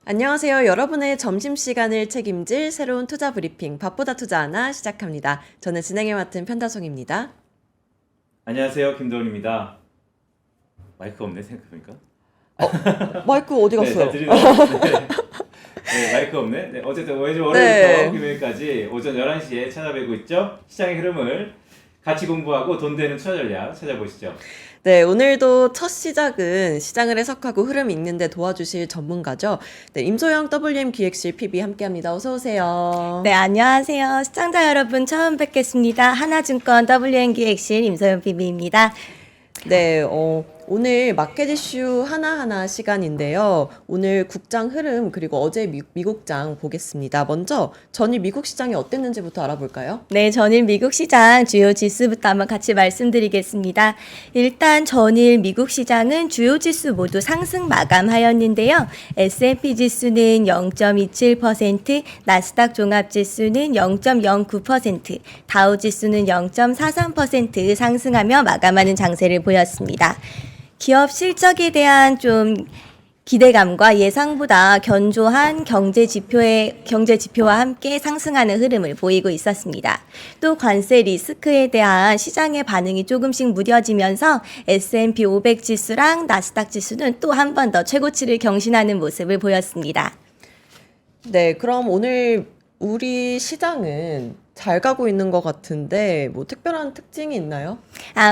안녕하세요. 여러분의 점심시간을 책임질 새로운 투자 브리핑 밥보다 투자 하나 시작합니다. 저는 진행을 맡은 편다송입니다. 안녕하세요, 김도훈입니다. 마이크가 없네 생각해보니까. 마이크 어디 네, 갔어요? 잘 들리나요? 네, 마이크 없네. 네, 어쨌든 월요일부터 네. 금요일까지 오전 11시에 찾아뵈고 있죠. 시장의 흐름을 같이 공부하고 돈 되는 투자 전략 찾아보시죠. 네, 오늘도 첫 시작은 시장을 해석하고 흐름 읽는데 도와주실 전문가죠. 네, 임소영 WM 기획실 PB 함께합니다. 어서 오세요. 네, 안녕하세요. 시청자 여러분 처음 뵙겠습니다. 하나증권 WM기획실 임소연 PB입니다. 네, 오늘 마켓 이슈 하나하나 시간인데요. 오늘 국장 흐름 그리고 어제 미국장 보겠습니다. 먼저 전일 미국 시장이 어땠는지부터 알아볼까요? 네, 전일 미국 시장 주요 지수부터 한번 같이 말씀드리겠습니다. 일단 전일 미국 시장은 주요 지수 모두 상승 마감하였는데요. S&P 지수는 0.27%, 나스닥 종합지수는 0.09%, 다우 지수는 0.43% 상승하며 마감하는 장세를 보였습니다. 기업 실적에 대한 좀 기대감과 예상보다 견조한 경제 지표와 함께 상승하는 흐름을 보이고 있었습니다. 또 관세 리스크에 대한 시장의 반응이 조금씩 무뎌지면서 S&P 500 지수랑 나스닥 지수는 또 한 번 더 최고치를 경신하는 모습을 보였습니다. 네, 그럼 오늘 우리 시장은 잘 가고 있는 것 같은데 뭐 특별한 특징이 있나요?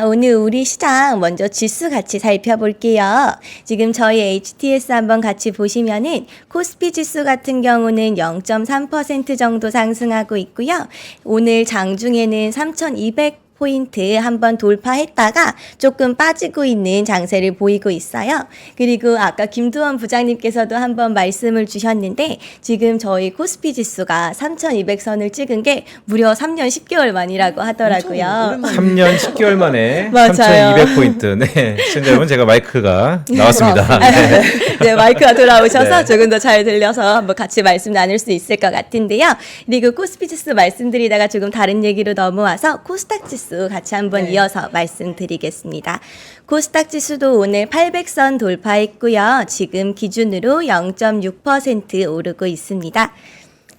오늘 우리 시장 먼저 지수 같이 살펴볼게요. 지금 저희 HTS 한번 같이 보시면은 코스피 지수 같은 경우는 0.3% 정도 상승하고 있고요. 오늘 장중에는 3,200포인트 한번 돌파했다가 조금 빠지고 있는 장세를 보이고 있어요. 그리고 아까 김두원 부장님께서도 한번 말씀을 주셨는데 지금 저희 코스피 지수가 3,200선을 찍은 게 무려 3년 10개월 만이라고 하더라고요. 3년 10개월 만에 맞아요. 3,200포인트. 네, 시청자 여러분 제가 마이크가 나왔습니다. 네. 네, 마이크가 돌아오셔서 네. 조금 더 잘 들려서 한번 같이 말씀 나눌 수 있을 것 같은데요. 그리고 코스피 지수 말씀드리다가 조금 다른 얘기로 넘어와서 코스닥 지수 같이 한번 네. 이어서 말씀드리겠습니다. 코스닥 지수도 오늘 800선 돌파했고요. 지금 기준으로 0.6% 오르고 있습니다.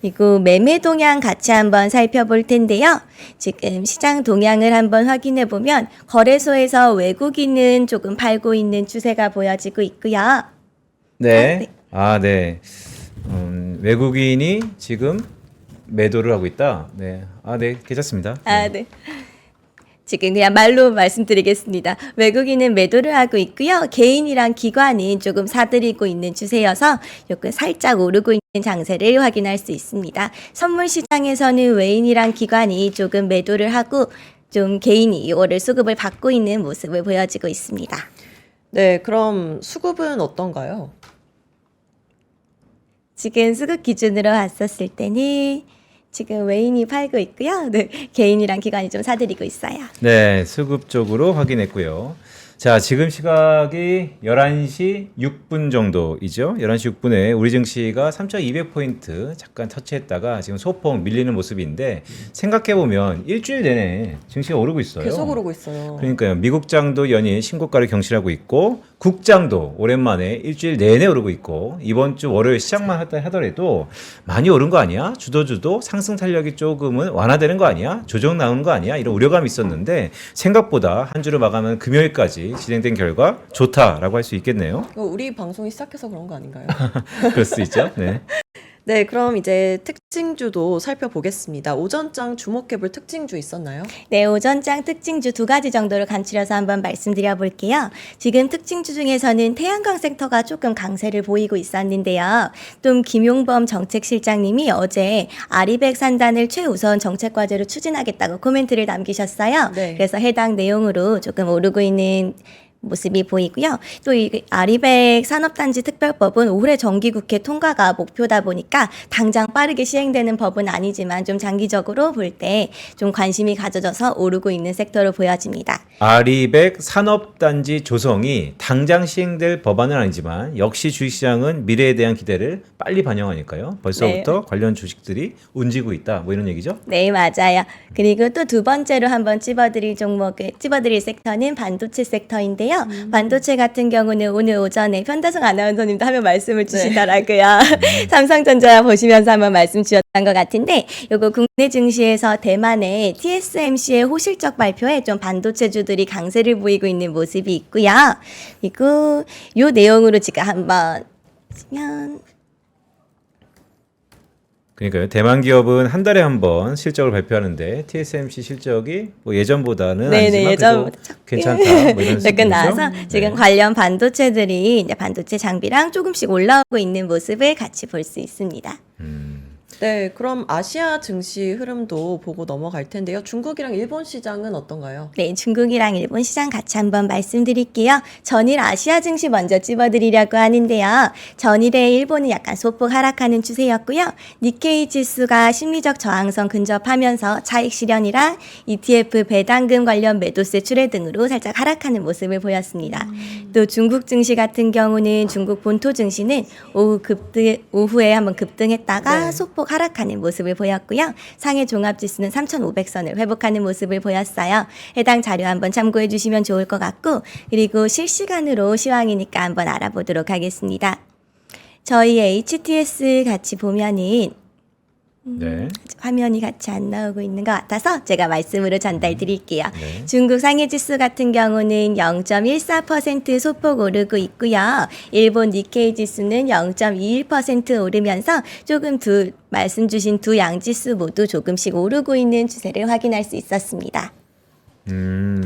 그리고 매매 동향 같이 한번 살펴볼 텐데요. 지금 시장 동향을 한번 확인해 보면 거래소에서 외국인은 조금 팔고 있는 추세가 보여지고 있고요. 네. 네. 외국인이 지금 매도를 하고 있다. 네. 네, 괜찮습니다. 네. 지금 그냥 말로 말씀드리겠습니다. 외국인은 매도를 하고 있고요. 개인이랑 기관은 조금 사들이고 있는 추세여서 요금 살짝 오르고 있는 장세를 확인할 수 있습니다. 선물 시장에서는 외인이랑 기관이 조금 매도를 하고 좀 개인이 이거를 수급을 받고 있는 모습을 보여지고 있습니다. 네, 그럼 수급은 어떤가요? 지금 수급 기준으로 봤었을 때는 지금 외인이 팔고 있고요. 네, 개인이랑 기관이 좀 사들이고 있어요. 네, 수급 쪽으로 확인했고요. 자, 지금 시각이 11시 6분 정도이죠. 11시 6분에 우리 증시가 3,200포인트 잠깐 터치했다가 지금 소폭 밀리는 모습인데 생각해보면 일주일 내내 증시가 오르고 있어요. 계속 오르고 있어요. 그러니까요. 미국장도 연일 신고가를 경신하고 있고 국장도 오랜만에 일주일 내내 오르고 있고 이번 주 월요일 시작만 하더라도 많이 오른 거 아니야? 주도주도 상승 탄력이 조금은 완화되는 거 아니야? 조정 나오는 거 아니야? 이런 우려감이 있었는데 생각보다 한 주를 마감한 금요일까지 진행된 결과 좋다라고 할 수 있겠네요. 우리 방송이 시작해서 그런 거 아닌가요? 그럴 수 있죠. 네. 네, 그럼 이제 특징주도 살펴보겠습니다. 오전장 주목해볼 특징주 있었나요? 네, 오전장 특징주 두 가지 정도를 간추려서 한번 말씀드려 볼게요. 지금 특징주 중에서는 태양광 섹터가 조금 강세를 보이고 있었는데요. 또 김용범 정책실장님이 어제 아리백 산단을 최우선 정책 과제로 추진하겠다고 코멘트를 남기셨어요. 네. 그래서 해당 내용으로 조금 오르고 있는 모습이 보이고요. 또 이 아리백 산업단지 특별법은 올해 정기국회 통과가 목표다 보니까 당장 빠르게 시행되는 법은 아니지만 좀 장기적으로 볼 때 좀 관심이 가져져서 오르고 있는 섹터로 보여집니다. 아리백 산업단지 조성이 당장 시행될 법안은 아니지만 역시 주식시장은 미래에 대한 기대를 빨리 반영하니까요. 벌써부터 관련 주식들이 움직이고 있다. 뭐 이런 얘기죠? 네, 맞아요. 그리고 또 두 번째로 한번 찝어드릴 섹터는 반도체 섹터인데요. 있는데요. 반도체 같은 경우는 오늘 오전에 편다성 아나운서님도 하면 말씀을 주시더라고요. 삼성전자 보시면서 한번 말씀 주셨던 것 같은데 요거 국내 증시에서 대만의 TSMC의 호실적 발표에 좀 반도체주들이 강세를 보이고 있는 모습이 있고요. 그리고 요 내용으로 제가 한번 보시면 그러니까요. 대만 기업은 한 달에 한 번 실적을 발표하는데 TSMC 실적이 뭐 예전보다는 네네, 아니지만 그래도 예전보다 괜찮다. 뭐 이런 조금 나와서 수준이죠? 지금 네. 관련 반도체들이 이제 반도체 장비랑 조금씩 올라오고 있는 모습을 같이 볼 수 있습니다. 네, 그럼 아시아 증시 흐름도 보고 넘어갈 텐데요. 중국이랑 일본 시장은 어떤가요? 네, 중국이랑 일본 시장 같이 한번 말씀드릴게요. 전일 아시아 증시 먼저 찝어드리려고 하는데요. 전일에 일본이 약간 소폭 하락하는 추세였고요. 니케이 지수가 심리적 저항선 근접하면서 차익 실현이랑 ETF 배당금 관련 매도세 출회 등으로 살짝 하락하는 모습을 보였습니다. 또 중국 증시 같은 경우는 중국 본토 증시는 오후에 한번 급등했다가 네. 소폭 하락하는 모습을 보였고요. 상해 종합지수는 3,500선을 회복하는 모습을 보였어요. 해당 자료 한번 참고해 주시면 좋을 것 같고 그리고 실시간으로 시황이니까 한번 알아보도록 하겠습니다. 저희 HTS 같이 보면은 네. 화면이 같이 안 나오고 있는 것 같아서 제가 말씀으로 전달 드릴게요. 네. 중국 상해지수 같은 경우는 0.14% 소폭 오르고 있고요. 일본 니케이 지수는 0.21% 오르면서 조금 말씀 주신 두 양지수 모두 조금씩 오르고 있는 추세를 확인할 수 있었습니다.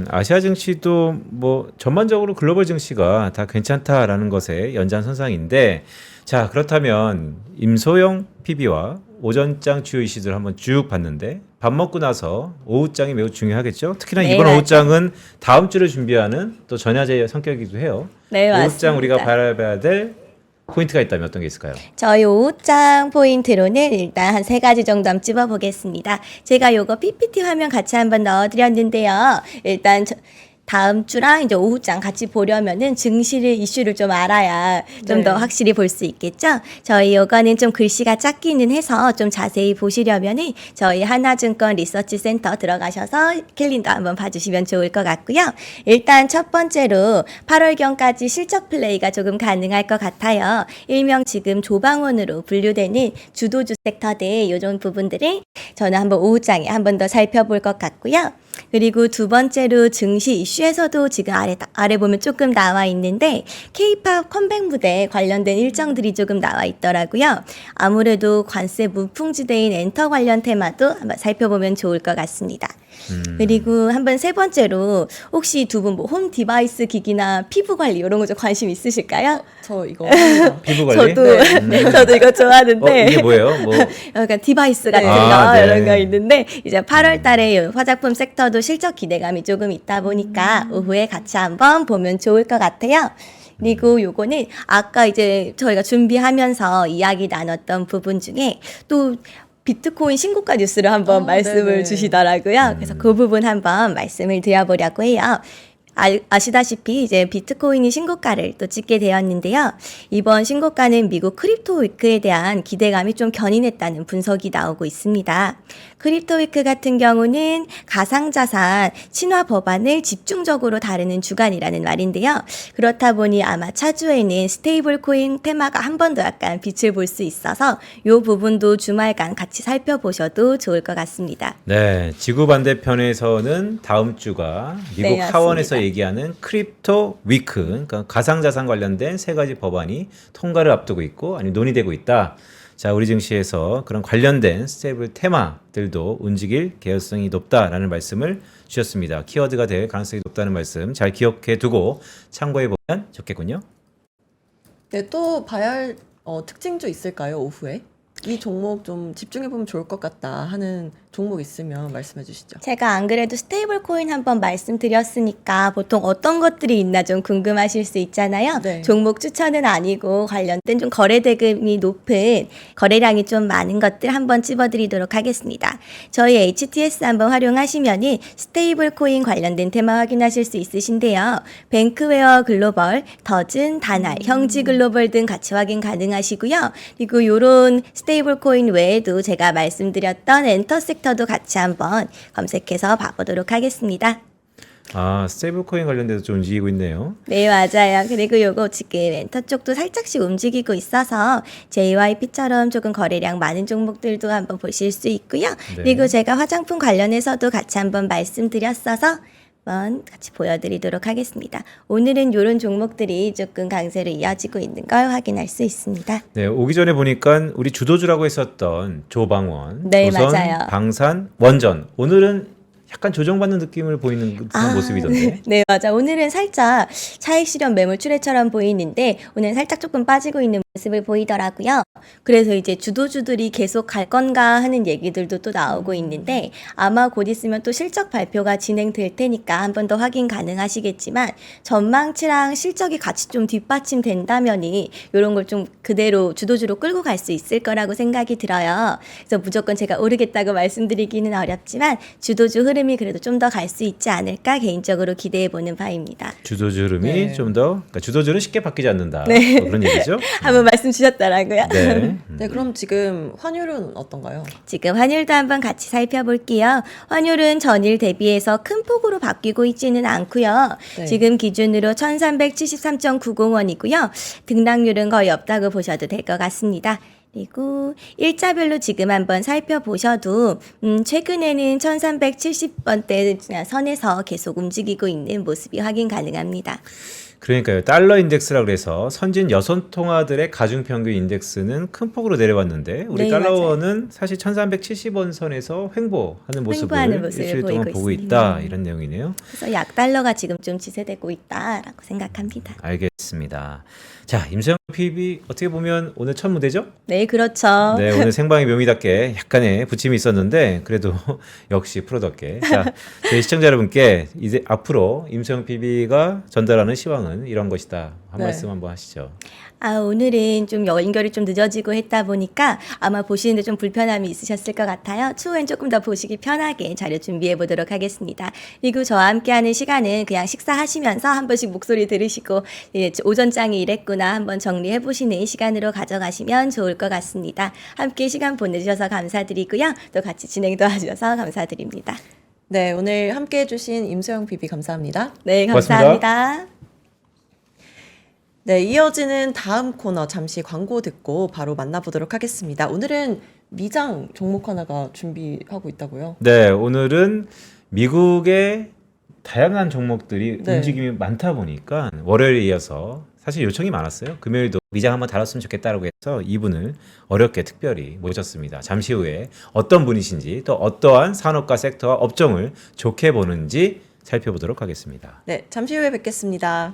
아시아 증시도 뭐 전반적으로 글로벌 증시가 다 괜찮다라는 것의 연장선상인데 자, 그렇다면 임소영 PB와 오전장 주요 이슈들 한번 쭉 봤는데 밥 먹고 나서 오후장이 매우 중요하겠죠. 특히나 네, 이번 맞아요. 오후장은 다음 주를 준비하는 또 전야제 성격이기도 해요. 네, 오후장 맞습니다. 우리가 바라봐야 될 포인트가 있다면 어떤 게 있을까요? 저희 오후장 포인트로는 일단 한 3가지 정도 한번 찝어보겠습니다. 제가 요거 PPT 화면 같이 한번 넣어드렸는데요. 일단 다음 주랑 이제 오후장 같이 보려면은 증시를 이슈를 좀 알아야 좀 더 네. 확실히 볼 수 있겠죠. 저희 요거는 좀 글씨가 작기는 해서 좀 자세히 보시려면은 저희 하나증권 리서치 센터 들어가셔서 캘린더 한번 봐주시면 좋을 것 같고요. 일단 첫 번째로 8월경까지 실적 플레이가 조금 가능할 것 같아요. 일명 지금 조방원으로 분류되는 주도주 섹터들 이런 부분들을 저는 한번 오후장에 한번 더 살펴볼 것 같고요. 그리고 두 번째로 증시 이슈에서도 지금 아래 보면 조금 나와 있는데 K-팝 컴백 무대 관련된 일정들이 조금 나와 있더라고요. 아무래도 관세 무풍지대인 엔터 관련 테마도 한번 살펴보면 좋을 것 같습니다. 그리고 한번 세 번째로 혹시 두 분 뭐 홈 디바이스 기기나 피부 관리 이런 거 좀 관심 있으실까요? 저 이거 합니다. 피부 관리? 저도 이거 좋아하는데 이게 뭐예요? 뭐 약간 디바이스 같은 아, 거 네. 이런 거 있는데 이제 8월 달에 화장품 섹터도 실적 기대감이 조금 있다 보니까 오후에 같이 한번 보면 좋을 것 같아요. 그리고 요거는 아까 이제 저희가 준비하면서 이야기 나눴던 부분 중에 또 비트코인 신고가 뉴스를 한번 말씀을 네네. 주시더라고요. 그래서 그 부분 한번 말씀을 드려보려고 해요. 아시다시피 이제 비트코인이 신고가를 또 찍게 되었는데요. 이번 신고가는 미국 크립토 위크에 대한 기대감이 좀 견인했다는 분석이 나오고 있습니다. 크립토 위크 같은 경우는 가상자산 친화 법안을 집중적으로 다루는 주간이라는 말인데요. 그렇다 보니 아마 차주에는 스테이블 코인 테마가 한 번 더 약간 빛을 볼 수 있어서 이 부분도 주말간 같이 살펴보셔도 좋을 것 같습니다. 네, 지구 반대편에서는 다음 주가 미국 네, 하원에서 맞습니다. 얘기하는 크립토 위크, 그러니까 가상자산 관련된 3가지 법안이 통과를 앞두고 있고 아니 논의되고 있다. 자, 우리 증시에서 그런 관련된 스테이블 테마들도 움직일 개연성이 높다라는 말씀을 주셨습니다. 키워드가 될 가능성이 높다는 말씀 잘 기억해 두고 참고해 보면 좋겠군요. 네, 또 봐야 할 특징도 있을까요, 오후에? 이 종목 좀 집중해보면 좋을 것 같다 하는 종목 있으면 말씀해 주시죠. 제가 안 그래도 스테이블 코인 한번 말씀드렸으니까 보통 어떤 것들이 있나 좀 궁금하실 수 있잖아요. 네. 종목 추천은 아니고 관련된 좀 거래 대금이 높은 거래량이 좀 많은 것들 한번 찝어드리도록 하겠습니다. 저희 HTS 한번 활용하시면은 스테이블 코인 관련된 테마 확인하실 수 있으신데요. 뱅크웨어 글로벌, 더즌, 다날, 형지 글로벌 등 같이 확인 가능하시고요. 그리고 요런 스테이블 코인 외에도 제가 말씀드렸던 엔터 섹터도 같이 한번 검색해서 봐보도록 하겠습니다. 아, 스테이블코인 관련돼서 좀 움직이고 있네요. 네, 맞아요. 그리고 요거 지금 렌터 쪽도 살짝씩 움직이고 있어서 JYP처럼 조금 거래량 많은 종목들도 한번 보실 수 있고요. 네. 그리고 제가 화장품 관련해서도 같이 한번 말씀드렸어서 한번 같이 보여드리도록 하겠습니다. 오늘은 이런 종목들이 조금 강세로 이어지고 있는 걸 확인할 수 있습니다. 네, 오기 전에 보니까 우리 주도주라고 했었던 조방원, 네, 조선, 맞아요. 방산, 원전. 오늘은 약간 조정받는 느낌을 보이는 듯한 모습이던데. 네, 맞아. 오늘은 살짝 차익 실현 매물 출회처럼 보이는데 오늘 살짝 조금 빠지고 있는 모습을 보이더라고요. 그래서 이제 주도주들이 계속 갈 건가 하는 얘기들도 또 나오고 있는데 아마 곧 있으면 또 실적 발표가 진행될 테니까 한 번 더 확인 가능하시겠지만 전망치랑 실적이 같이 좀 뒷받침된다면이 이런 걸 좀 그대로 주도주로 끌고 갈 수 있을 거라고 생각이 들어요. 그래서 무조건 제가 오르겠다고 말씀드리기는 어렵지만 주도주 흐름이 그래도 좀 더 갈 수 있지 않을까 개인적으로 기대해 보는 바입니다. 주도주 흐름이 네. 좀 더, 그러니까 주도주는 쉽게 바뀌지 않는다. 네. 뭐 그런 얘기죠. 한번 말씀 주셨더라고요. 네. 네, 그럼 지금 환율은 어떤가요? 지금 환율도 한번 같이 살펴볼게요. 환율은 전일 대비해서 큰 폭으로 바뀌고 있지는 않고요. 네. 지금 기준으로 1373.90원이고요. 등락률은 거의 없다고 보셔도 될 것 같습니다. 그리고 일자별로 지금 한번 살펴보셔도 최근에는 1370원대 선에서 계속 움직이고 있는 모습이 확인 가능합니다. 그러니까요. 달러 인덱스라 그래서 선진 여섯 통화들의 가중 평균 인덱스는 큰 폭으로 내려왔는데 우리 네, 달러원은 사실 1370원 선에서 횡보하는 모습을 횡보하는 모습을 일주일 동안 보이고 보고 있습니다. 있다. 이런 내용이네요. 그래서 약달러가 지금 좀 지세되고 있다라고 생각합니다. 알겠습니다. 자, 임세영 PB 어떻게 보면 오늘 첫 무대죠? 네, 그렇죠. 네, 오늘 생방의 묘미답게 약간의 부침이 있었는데 그래도 역시 프로답게. 자, 저희 시청자 여러분께 이제 앞으로 임세영 PB가 전달하는 시황은 이런 것이다. 한 네. 말씀 한번 하시죠. 오늘은 좀 연결이 좀 늦어지고 했다 보니까 아마 보시는데 좀 불편함이 있으셨을 것 같아요. 추후엔 조금 더 보시기 편하게 자료 준비해 보도록 하겠습니다. 그리고 저와 함께하는 시간은 그냥 식사하시면서 한 번씩 목소리 들으시고 오전장이 이랬구나 한번 정리해 보시는 시간으로 가져가시면 좋을 것 같습니다. 함께 시간 보내주셔서 감사드리고요. 또 같이 진행 도와주셔서 감사드립니다. 네, 오늘 함께 해주신 임소영 PB 감사합니다. 네, 고맙습니다. 감사합니다. 네, 이어지는 다음 코너 잠시 광고 듣고 바로 만나보도록 하겠습니다. 오늘은 미장 종목 하나가 준비하고 있다고요? 네, 오늘은 미국의 다양한 종목들이 네. 움직임이 많다 보니까 월요일에 이어서 사실 요청이 많았어요. 금요일도 미장 한번 다뤘으면 좋겠다라고 해서 이분을 어렵게 특별히 모셨습니다. 잠시 후에 어떤 분이신지 또 어떠한 산업과 섹터와 업종을 좋게 보는지 살펴보도록 하겠습니다. 네, 잠시 후에 뵙겠습니다.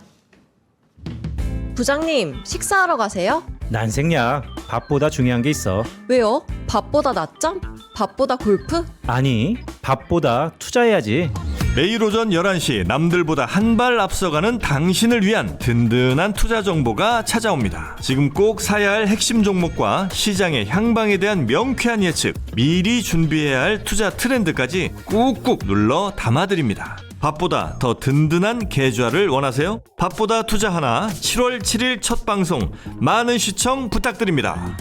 부장님, 식사하러 가세요? 난생략 밥보다 중요한 게 있어. 왜요? 밥보다 낮잠? 밥보다 골프? 아니 밥보다 투자해야지. 매일 오전 11시 남들보다 한 발 앞서가는 당신을 위한 든든한 투자 정보가 찾아옵니다. 지금 꼭 사야 할 핵심 종목과 시장의 향방에 대한 명쾌한 예측, 미리 준비해야 할 투자 트렌드까지 꾹꾹 눌러 담아드립니다. 밥보다 더 든든한 계좌를 원하세요? 밥보다 투자 하나 7월 7일 첫 방송 많은 시청 부탁드립니다.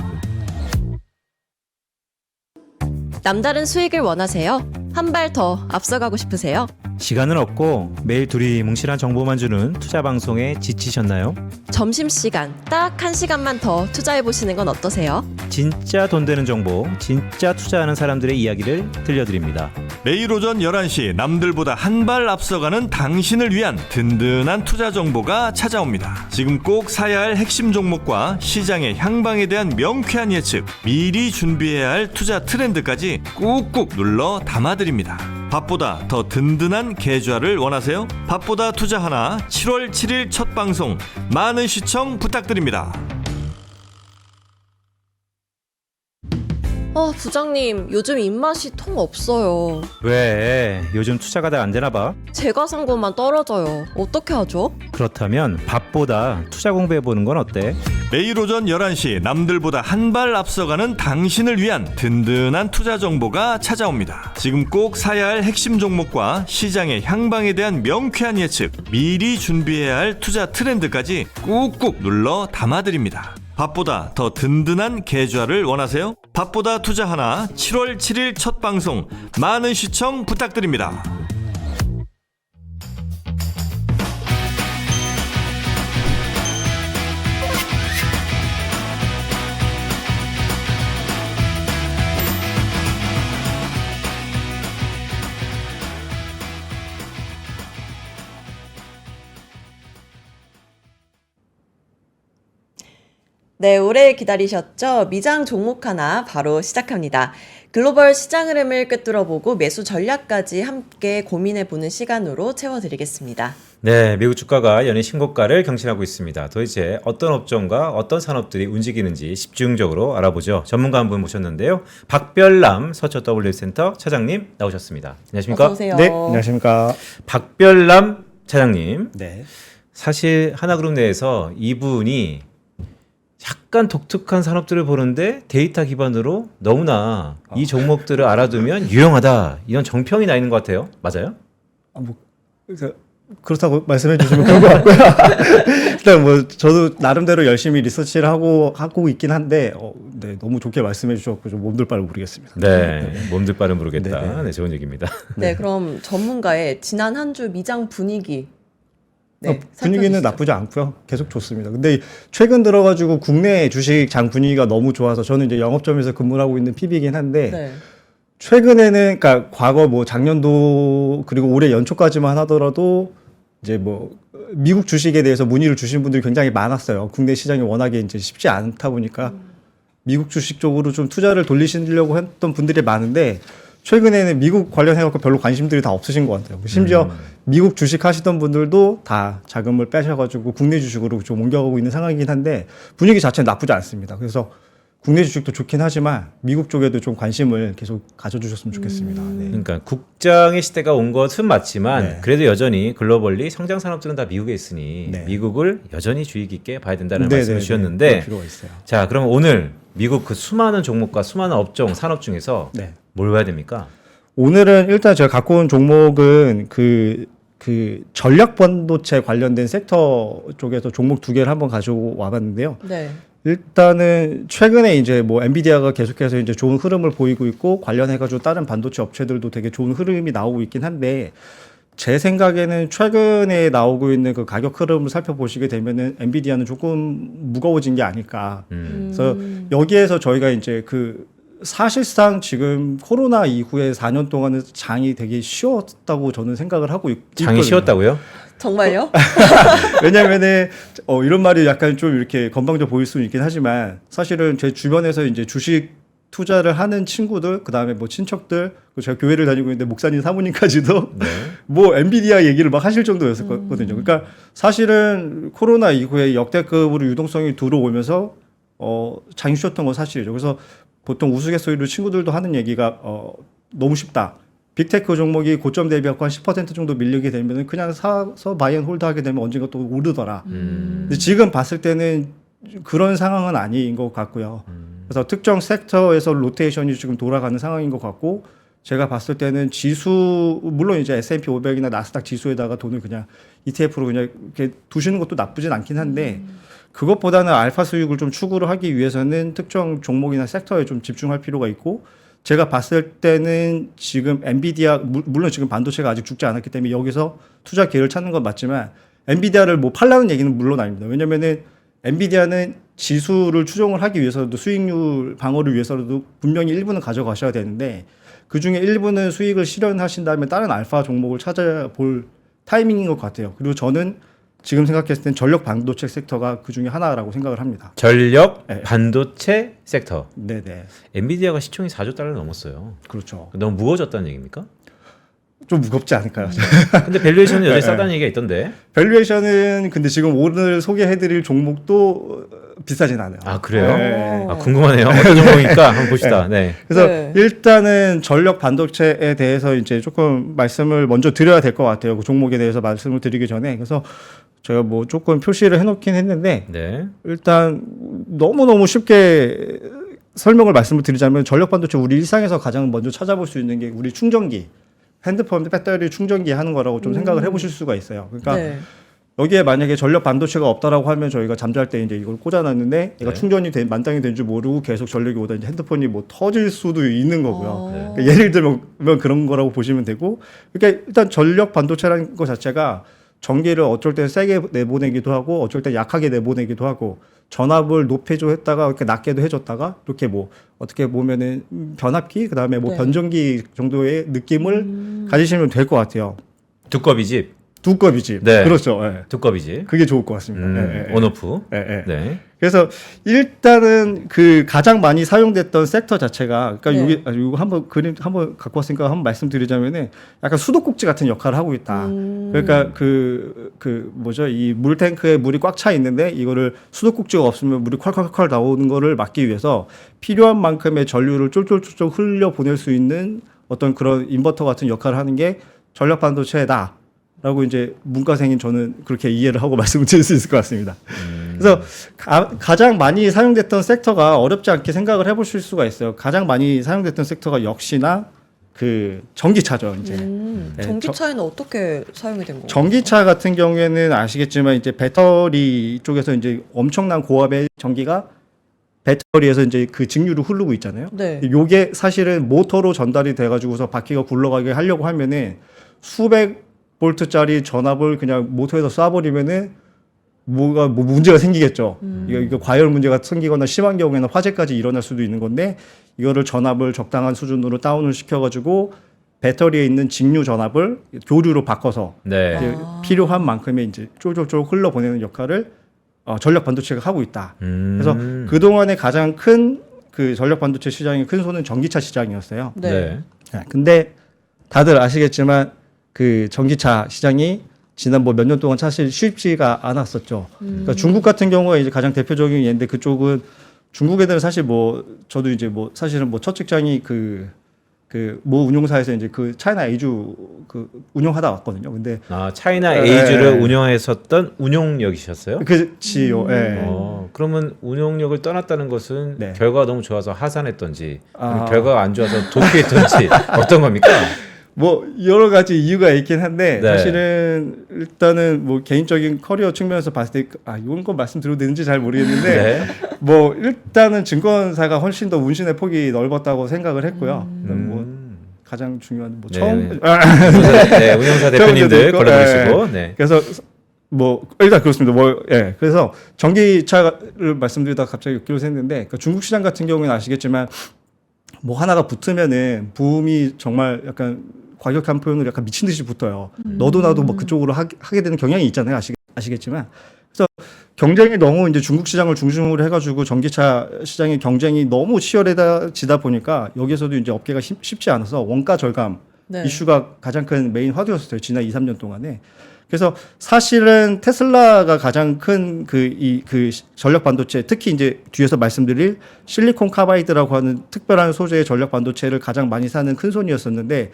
남다른 수익을 원하세요? 한 발 더 앞서가고 싶으세요? 시간은 없고 매일 두리뭉실한 정보만 주는 투자 방송에 지치셨나요? 점심시간 딱 1시간만 더 투자해보시는 건 어떠세요? 진짜 돈 되는 정보, 진짜 투자하는 사람들의 이야기를 들려드립니다. 매일 오전 11시 남들보다 한 발 앞서가는 당신을 위한 든든한 투자 정보가 찾아옵니다. 지금 꼭 사야 할 핵심 종목과 시장의 향방에 대한 명쾌한 예측, 미리 준비해야 할 투자 트렌드까지 꾹꾹 눌러 담아드립니다. 밥보다 더 든든한 계좌를 원하세요? 밥보다 투자 하나 7월 7일 첫 방송 많은 시청 부탁드립니다. 부장님, 요즘 입맛이 통 없어요. 왜? 요즘 투자가 다 안 되나 봐? 제가 산 것만 떨어져요. 어떻게 하죠? 그렇다면 밥보다 투자 공부해보는 건 어때? 매일 오전 11시 남들보다 한 발 앞서가는 당신을 위한 든든한 투자 정보가 찾아옵니다. 지금 꼭 사야 할 핵심 종목과 시장의 향방에 대한 명쾌한 예측, 미리 준비해야 할 투자 트렌드까지 꾹꾹 눌러 담아드립니다. 밥보다 더 든든한 계좌를 원하세요? 밥보다 투자 하나 7월 7일 첫 방송 많은 시청 부탁드립니다. 네, 오래 기다리셨죠? 미장 종목 하나 바로 시작합니다. 글로벌 시장 흐름을 꿰뚫어보고 매수 전략까지 함께 고민해보는 시간으로 채워드리겠습니다. 네, 미국 주가가 연일 신고가를 경신하고 있습니다. 도대체 어떤 업종과 어떤 산업들이 움직이는지 집중적으로 알아보죠. 전문가 한 분 모셨는데요. 박별남 서초 W센터 차장님 나오셨습니다. 안녕하십니까? 어서 오세요. 네, 안녕하십니까. 박별남 차장님. 네. 사실 하나그룹 내에서 이분이 약간 독특한 산업들을 보는데 데이터 기반으로 너무나 이 종목들을 알아두면 유용하다 이런 정평이 나 있는 것 같아요. 맞아요? 그렇다고 말씀해 주시면 그런 것 같고요. 일단 뭐 저도 나름대로 열심히 리서치를 하고 있긴 한데 네, 너무 좋게 말씀해 주셨고 좀 몸둘 바를 모르겠습니다. 네, 몸들 바를 모르겠다. 네. 네, 좋은 얘기입니다. 네, 그럼 전문가의 지난 한 주 미장 분위기. 네, 분위기는 살펴주시죠. 나쁘지 않고요. 계속 좋습니다. 근데 최근 들어가지고 국내 주식장 분위기가 너무 좋아서 저는 이제 영업점에서 근무를 하고 있는 PB이긴 한데 네. 최근에는 그러니까 과거 뭐 작년도 그리고 올해 연초까지만 하더라도 이제 뭐 미국 주식에 대해서 문의를 주신 분들이 굉장히 많았어요. 국내 시장이 워낙에 이제 쉽지 않다 보니까 미국 주식 쪽으로 좀 투자를 돌리시려고 했던 분들이 많은데 최근에는 미국 관련해갖고 별로 관심들이 다 없으신 것 같아요. 심지어 미국 주식 하시던 분들도 다 자금을 빼셔가지고 국내 주식으로 좀 옮겨가고 있는 상황이긴 한데 분위기 자체는 나쁘지 않습니다. 그래서 국내 주식도 좋긴 하지만 미국 쪽에도 좀 관심을 계속 가져주셨으면 좋겠습니다. 네. 그러니까 국장의 시대가 온 것은 맞지만 네. 그래도 여전히 글로벌리 성장 산업들은 다 미국에 있으니 네. 미국을 여전히 주의 깊게 봐야 된다는 네, 말씀을 네, 주셨는데 그럴 필요가 있어요. 자, 그럼 오늘 미국 그 수많은 종목과 수많은 업종, 산업 중에서 네. 뭘 봐야 됩니까? 오늘은 일단 제가 갖고 온 종목은 그 전력 반도체 관련된 섹터 쪽에서 종목 두 개를 한번 가지고 와봤는데요. 네. 일단은 최근에 이제 뭐 엔비디아가 계속해서 이제 좋은 흐름을 보이고 있고 관련해가지고 다른 반도체 업체들도 되게 좋은 흐름이 나오고 있긴 한데 제 생각에는 최근에 나오고 있는 그 가격 흐름을 살펴보시게 되면은 엔비디아는 조금 무거워진 게 아닐까. 그래서 여기에서 저희가 이제 그 사실상 지금 코로나 이후에 4년 동안은 장이 되게 쉬웠다고 저는 생각을 하고 장이 쉬웠다고요? 정말요? 왜냐면은 이런 말이 약간 좀 이렇게 건방져 보일 수는 있긴 하지만 사실은 제 주변에서 이제 주식 투자를 하는 친구들 그다음에 뭐 친척들 그리고 제가 교회를 다니고 있는데 목사님 사모님까지도 네. 뭐 엔비디아 얘기를 막 하실 정도였었거든요. 그러니까 사실은 코로나 이후에 역대급으로 유동성이 들어오면서 장이 쉬었던 건 사실이죠. 그래서 보통 우스갯소리로 친구들도 하는 얘기가 너무 쉽다. 빅테크 종목이 고점 대비하고 한 10% 정도 밀리게 되면 그냥 사서 바이 앤 홀드 하게 되면 언젠가 또 오르더라. 근데 지금 봤을 때는 그런 상황은 아닌 것 같고요. 그래서 특정 섹터에서 로테이션이 지금 돌아가는 상황인 것 같고 제가 봤을 때는 지수 물론 이제 S&P 500이나 나스닥 지수에다가 돈을 그냥 ETF로 그냥 이렇게 두시는 것도 나쁘진 않긴 한데 그것보다는 알파 수익을 좀 추구를 하기 위해서는 특정 종목이나 섹터에 좀 집중할 필요가 있고 제가 봤을 때는 지금 엔비디아 물론 지금 반도체가 아직 죽지 않았기 때문에 여기서 투자 기회를 찾는 건 맞지만 엔비디아를 뭐 팔라는 얘기는 물론 아닙니다. 왜냐면은 엔비디아는 지수를 추종을 하기 위해서도 수익률 방어를 위해서라도 분명히 일부는 가져가셔야 되는데 그중에 일부는 수익을 실현하신 다음에 다른 알파 종목을 찾아볼 타이밍인 것 같아요. 그리고 저는 지금 생각했을 땐 전력 반도체 섹터가 그중에 하나라고 생각을 합니다. 전력 네. 반도체 섹터. 네네. 엔비디아가 시총이 4조 달러 넘었어요. 그렇죠. 너무 무거워졌다는 얘기입니까? 좀 무겁지 않을까요? 근데 밸류에이션은 여전히 네. 싸다는 얘기가 있던데. 밸류에이션은 근데 지금 오늘 소개해드릴 종목도 비싸진 않아요. 아, 그래요? 네. 아, 궁금하네요. 어떤 종목일까? 한번 봅시다. 네. 그래서 네. 일단은 전력 반도체에 대해서 이제 조금 말씀을 먼저 드려야 될 것 같아요. 그 종목에 대해서 말씀을 드리기 전에. 그래서 제가 뭐 조금 표시를 해놓긴 했는데 네. 일단 너무너무 쉽게 설명을 말씀을 드리자면 전력 반도체 우리 일상에서 가장 먼저 찾아볼 수 있는 게 우리 충전기. 핸드폰 배터리 충전기 하는 거라고 좀 생각을 해보실 수가 있어요. 그러니까 네. 여기에 만약에 전력 반도체가 없다라고 하면 저희가 잠잘 때 이제 이걸 꽂아놨는데 얘가 네. 충전이 만땅이 된 줄 모르고 계속 전력이 오다 이제 핸드폰이 뭐 터질 수도 있는 거고요. 네. 그러니까 예를 들면 그런 거라고 보시면 되고, 그러니까 일단 전력 반도체라는 것 자체가 전기를 어쩔 때 세게 내보내기도 하고 어쩔 때 약하게 내보내기도 하고 전압을 높여줘 했다가 이렇게 낮게도 해줬다가 이렇게 뭐 어떻게 보면은 변압기 그다음에 뭐 네. 변전기 정도의 느낌을 가지시면 될 것 같아요. 두꺼비집. 두꺼비지. 네. 그렇죠. 예. 두꺼비집. 그게 좋을 것 같습니다. 예, 예, 예. 온오프. 예, 예. 네. 그래서 일단은 그 가장 많이 사용됐던 섹터 자체가 그러니까 네. 이거 한번 그림 한번 갖고 왔으니까 한번 말씀드리자면은 약간 수도꼭지 같은 역할을 하고 있다. 그러니까 그 뭐죠? 이 물탱크에 물이 꽉 차 있는데 이거를 수도꼭지가 없으면 물이 콸콸콸 나오는 거를 막기 위해서 필요한 만큼의 전류를 쫄쫄쫄쫄 흘려 보낼 수 있는 어떤 그런 인버터 같은 역할을 하는 게 전력 반도체다. 라고 이제 문과생인 저는 그렇게 이해를 하고 말씀을 드릴 수 있을 것 같습니다. 그래서 가장 많이 사용됐던 섹터가 어렵지 않게 생각을 해보실 수가 있어요. 가장 많이 사용됐던 섹터가 역시나 그 전기차죠. 이제 네, 전기차에는 어떻게 사용이 된 건가요? 전기차 같은 경우에는 아시겠지만 이제 배터리 쪽에서 이제 엄청난 고압의 전기가 배터리에서 이제 그 직류로 흐르고 있잖아요. 네. 요게 사실은 모터로 전달이 돼가지고서 바퀴가 굴러가게 하려고 하면은 수백 볼트짜리 전압을 그냥 모터에서 쏴버리면은 뭐 문제가 생기겠죠. 이거 과열 문제가 생기거나 심한 경우에는 화재까지 일어날 수도 있는 건데 이거를 전압을 적당한 수준으로 다운을 시켜가지고 배터리에 있는 직류 전압을 교류로 바꿔서 네. 이제 필요한 만큼의 이제 쫄쫄쫄 흘러보내는 역할을 전력 반도체가 하고 있다. 그래서 그 동안에 가장 큰 그 전력 반도체 시장의 큰 손은 전기차 시장이었어요. 네. 네, 근데 다들 아시겠지만 그 전기차 시장이 지난 뭐 몇 년 동안 사실 쉽지가 않았었죠. 그러니까 중국 같은 경우가 이제 가장 대표적인 예인데 그쪽은 중국 애들은 사실 뭐 저도 이제 뭐 사실은 뭐 첫 직장이 그 모 운용사에서 이제 그 차이나 에이주 그 운영하다 왔거든요. 근데 차이나 네. 에이주를 운영했었던 운용력이셨어요? 그렇지요. 예. 그러면 운용력을 떠났다는 것은 네. 결과가 너무 좋아서 하산했던지 아. 결과가 안 좋아서 도피했던지 어떤 겁니까? 뭐 여러 가지 이유가 있긴 한데 네. 사실은 일단은 뭐 개인적인 커리어 측면에서 봤을 때 이건 거 말씀드려도 되는지 잘 모르겠는데 네. 뭐 일단은 증권사가 훨씬 더 운신의 폭이 넓었다고 생각을 했고요. 뭐 가장 중요한 뭐 네. 처음 운영사 대표님들 있고, 걸어두시고 네. 그래서 뭐 일단 그렇습니다. 그래서 전기차를 말씀드리다가 갑자기 엮기로 했는데 그러니까 중국 시장 같은 경우에는 아시겠지만 뭐 하나가 붙으면은 붐이 정말 약간 과격한 표현으로 약간 미친 듯이 붙어요. 너도 나도 뭐 그쪽으로 하게 되는 경향이 있잖아요. 아시겠지만. 그래서 경쟁이 너무 이제 중국 시장을 중심으로 해가지고 전기차 시장의 경쟁이 너무 치열해지다 보니까 여기서도 이제 업계가 쉽지 않아서 원가 절감 네. 이슈가 가장 큰 메인 화두였어요. 지난 2, 3년 동안에. 그래서 사실은 테슬라가 가장 큰 그 전력 반도체, 특히 이제 뒤에서 말씀드릴 실리콘 카바이드라고 하는 특별한 소재의 전력 반도체를 가장 많이 사는 큰 손이었었는데,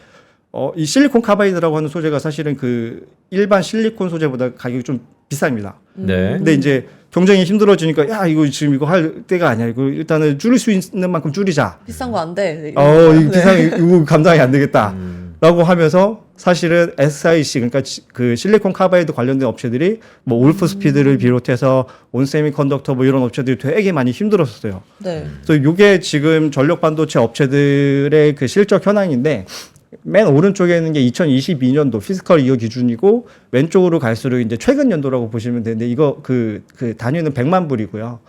이 실리콘 카바이드라고 하는 소재가 사실은 그 일반 실리콘 소재보다 가격이 좀 비쌉니다. 네. 근데 이제 경쟁이 힘들어지니까 야 이거 지금 이거 할 때가 아니야. 이거 일단은 줄일 수 있는 만큼 줄이자. 비싼 거 안 돼. 이거 이거 감당이 안 되겠다. 라고 하면서 사실은 SiC 그러니까 그 실리콘 카바이드 관련된 업체들이 뭐 울프 스피드를 비롯해서 온세미컨덕터 뭐 이런 업체들이 되게 많이 힘들었어요. 네. 그래서 이게 지금 전력 반도체 업체들의 그 실적 현황인데 맨 오른쪽에 있는 게 2022년도 피스컬 이어 기준이고 왼쪽으로 갈수록 이제 최근 연도라고 보시면 되는데 이거 그 단위는 100만 불이고요.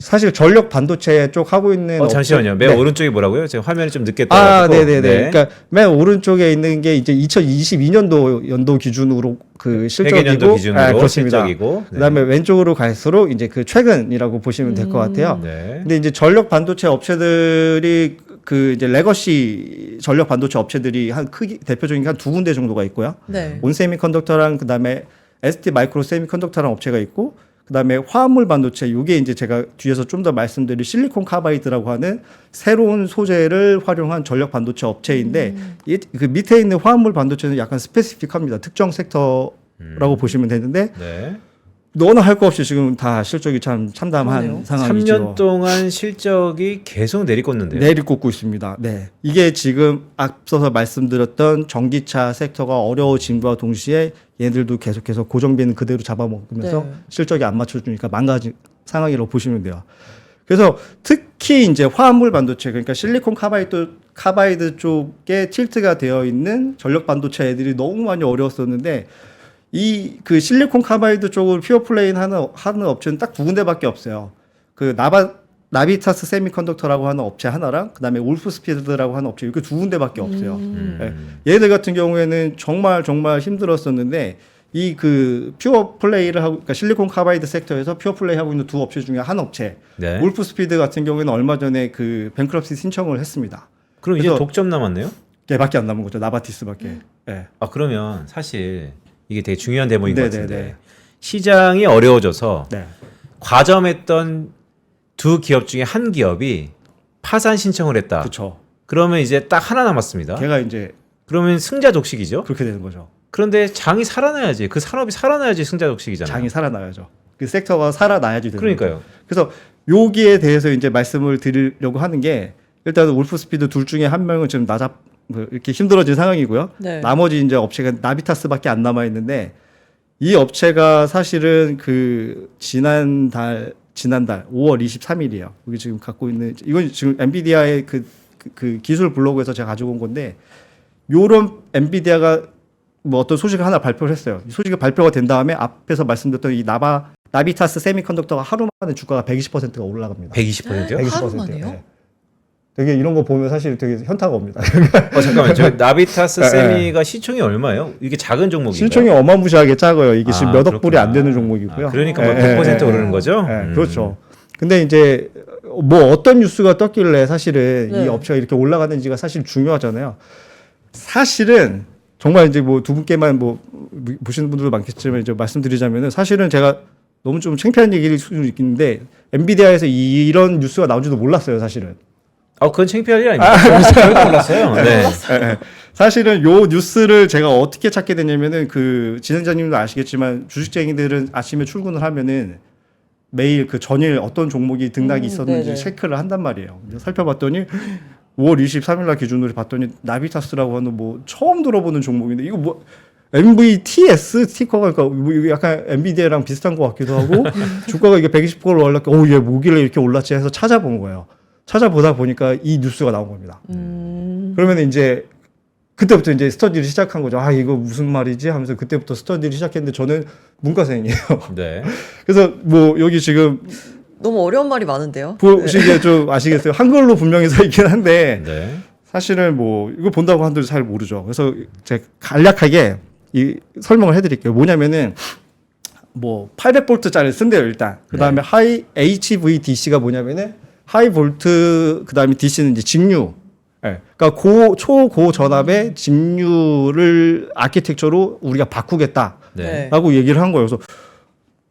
사실 전력 반도체 쪽 하고 있는 잠시만요. 맨 네. 오른쪽이 뭐라고요? 제가 화면이 좀 늦게 떠가지고. 네네네. 그러니까 맨 오른쪽에 있는 게 이제 2022년도 연도 기준으로 그 실적이고, 회계년도 기준으로 그렇습니다. 실적이고. 네. 그다음에 왼쪽으로 갈수록 이제 그 최근이라고 보시면 될 것 같아요. 네. 근데 이제 전력 반도체 업체들이 그 이제 레거시 전력 반도체 업체들이 한 크기 대표적인 게 한 두 군데 정도가 있고요. 네. 온세미컨덕터랑 그다음에 ST 마이크로 세미컨덕터라는 업체가 있고 그다음에 화합물 반도체 요게 이제 제가 뒤에서 좀 더 말씀드릴 실리콘 카바이드라고 하는 새로운 소재를 활용한 전력 반도체 업체인데 그 밑에 있는 화합물 반도체는 약간 스페시픽합니다. 특정 섹터라고 보시면 되는데 네. 너나 할 거 없이 지금 다 실적이 참 참담한 그러네요. 상황이죠. 3년 동안 실적이 계속 내리꽂는데요. 내리꽂고 있습니다. 네. 이게 지금 앞서서 말씀드렸던 전기차 섹터가 어려워짐과 동시에 얘들도 계속해서 고정비는 그대로 잡아먹으면서 네. 실적이 안 맞춰주니까 망가진 상황이라고 보시면 돼요. 그래서 특히 이제 화합물 반도체, 그러니까 실리콘 카바이드 쪽에 틸트가 되어 있는 전력 반도체 애들이 너무 많이 어려웠었는데 이 그 실리콘 카바이드 쪽을 퓨어 플레인 하는 업체는 딱 두 군데밖에 없어요. 그 나비타스 세미컨덕터라고 하는 업체 하나랑 그다음에 울프 스피드라고 하는 업체 이렇게 두 군데밖에 없어요. 네. 얘들 같은 경우에는 정말 힘들었었는데 이 그 퓨어 플레이를 하고, 그러니까 실리콘 카바이드 섹터에서 퓨어 플레이 하고 있는 두 업체 중에 한 업체, 네. 울프스피드 같은 경우에는 얼마 전에 그 뱅크럽시 신청을 했습니다. 그럼 이제 그래서- 독점 남았네요? 걔밖에 안 남은 거죠. 나바티스밖에. 예. 아 그러면 사실 이게 되게 중요한 대목인 것 네네네. 같은데 시장이 어려워져서 네. 과점했던 두 기업 중에 한 기업이 파산 신청을 했다. 그렇죠. 그러면 이제 딱 하나 남았습니다. 걔가 이제 그러면 승자 독식이죠. 그렇게 되는 거죠. 그런데 장이 살아나야지. 그 산업이 살아나야지 승자 독식이잖아요. 장이 살아나야죠. 그 섹터가 살아나야지 되는 그러니까요. 거죠. 그래서 여기에 대해서 이제 말씀을 드리려고 하는 게 일단 울프스피드 둘 중에 한 명은 지금 뭐 이렇게 힘들어진 상황이고요. 네. 나머지 이제 업체가 나비타스밖에 안 남아 있는데 이 업체가 사실은 그 지난달 5월 23일이에요. 여기 지금 갖고 있는 이건 지금 엔비디아의 그 기술 블로그에서 제가 가지고 온 건데 요런 엔비디아가 뭐 어떤 소식을 하나 발표를 했어요. 이 소식이 발표가 된 다음에 앞에서 말씀드렸던 이 나비타스 세미컨덕터가 하루 만에 주가가 120%가 올라갑니다. 120%요? 120%. 하루 만에요? 네. 되게 이런 거 보면 사실 되게 현타가 옵니다. 잠깐만. 저 나비타스 네, 세미가 시총이 얼마예요? 이게 작은 종목인가요? 실총이 어마무시하게 작아요. 이게 지금 아, 몇 억 불이 안 그렇구나. 되는 종목이고요. 아, 그러니까 뭐 예, 100% 예, 오르는 거죠? 그렇죠. 근데 이제 뭐 어떤 뉴스가 떴길래 사실은 네. 이 업체가 이렇게 올라가는지가 사실 중요하잖아요. 사실은 정말 이제 뭐 두 분께만 뭐 보시는 분들도 많겠지만 이제 말씀드리자면은 사실은 제가 너무 좀 창피한 얘기일 수는 있는데 엔비디아에서 이런 뉴스가 나온지도 몰랐어요, 사실은. 아, 그건 창피할 일 아닙니다. 저희도 몰랐어요. 네. 예, 예. 사실은 요 뉴스를 제가 어떻게 찾게 됐냐면은 그 진행자님도 아시겠지만 주식쟁이들은 아침에 출근을 하면은 매일 그 전일 어떤 종목이 등락이 있었는지 네네. 체크를 한단 말이에요. 근데 살펴봤더니 5월 23일 날 기준으로 봤더니 나비타스라고 하는 뭐 처음 들어보는 종목인데 이거 뭐 MVTS 스티커가 그러니까 뭐 이거 약간 엔비디아랑 비슷한 것 같기도 하고 주가가 이게 120%로 올랐고 얘 뭐길래 이렇게 올랐지 해서 찾아본 거예요. 찾아보다 보니까 이 뉴스가 나온 겁니다. 그러면 이제 그때부터 이제 스터디를 시작한 거죠. 아 이거 무슨 말이지 하면서 그때부터 스터디를 시작했는데 저는 문과생이에요. 네. 그래서 뭐 여기 지금 너무 어려운 말이 많은데요. 보시기에 좀 아시겠어요? 한글로 분명히 써 있긴 한데 네. 사실은 뭐 이거 본다고 한들 잘 모르죠. 그래서 제가 간략하게 이 설명을 해드릴게요. 뭐냐면은 뭐 800볼트짜리 쓴대요 일단. 그 다음에 하이 HVDC가 뭐냐면은 하이 볼트 그 다음에 DC는 이제 직류. 예. 그러니까 초고 전압의 직류를 아키텍처로 우리가 바꾸겠다라고 네. 얘기를 한 거예요. 그래서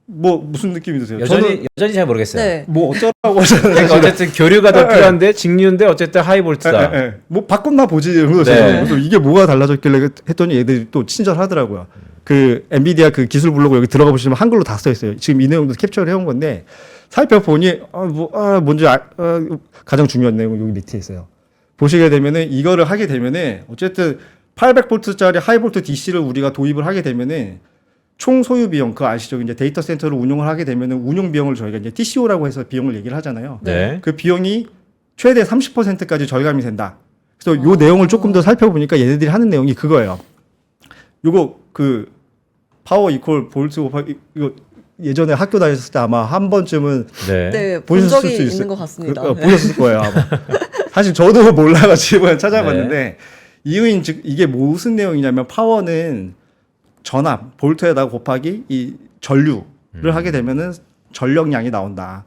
뭐 무슨 느낌이 드세요? 여전히 잘 모르겠어요. 네. 뭐 어쩌라고 하잖아요. 그러니까 어쨌든 교류가 더 필요한데 직류인데 어쨌든 하이볼트다. 예. 뭐 바꿨나 보지. 그래서 네. 그래서 이게 뭐가 달라졌길래 했더니 얘들이 또 친절하더라고요. 그 엔비디아 그 기술 블로그 여기 들어가 보시면 한글로 다 써 있어요. 지금 이 내용도 캡처를 해온 건데 살펴보니 뭔지 가장 중요한 내용은 여기 밑에 있어요. 보시게 되면은 이거를 하게 되면은 어쨌든 800볼트짜리 하이볼트 DC를 우리가 도입을 하게 되면은 총 소유 비용 그거 아시죠? 이제 데이터 센터를 운영을 하게 되면은 운영 비용을 저희가 이제 TCO라고 해서 비용을 얘기를 하잖아요. 네. 그 비용이 최대 30%까지 절감이 된다. 그래서 요 내용을 조금 더 살펴보니까 얘네들이 하는 내용이 그거예요. 요거 그 파워 이퀄 볼트 오파 이거 예전에 학교 다녔을 때 아마 한 번쯤은 네. 네, 본 보셨을 적이 수 있어요. 있는 것 같습니다. 네. 보셨을 거예요 아마. 사실 저도 몰라가지고 찾아봤는데 이유인 즉 이게 무슨 내용이냐면 파워는 전압 볼트에다 곱하기 이 전류를 하게 되면은 전력량이 나온다.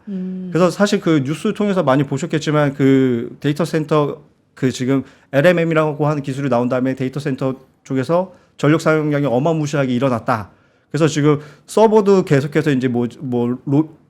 그래서 사실 그 뉴스 통해서 많이 보셨겠지만 그 데이터 센터 그 지금 LMM이라고 하는 기술이 나온 다음에 데이터 센터 쪽에서 전력 사용량이 어마무시하게 일어났다. 그래서 지금 서버도 계속해서 이제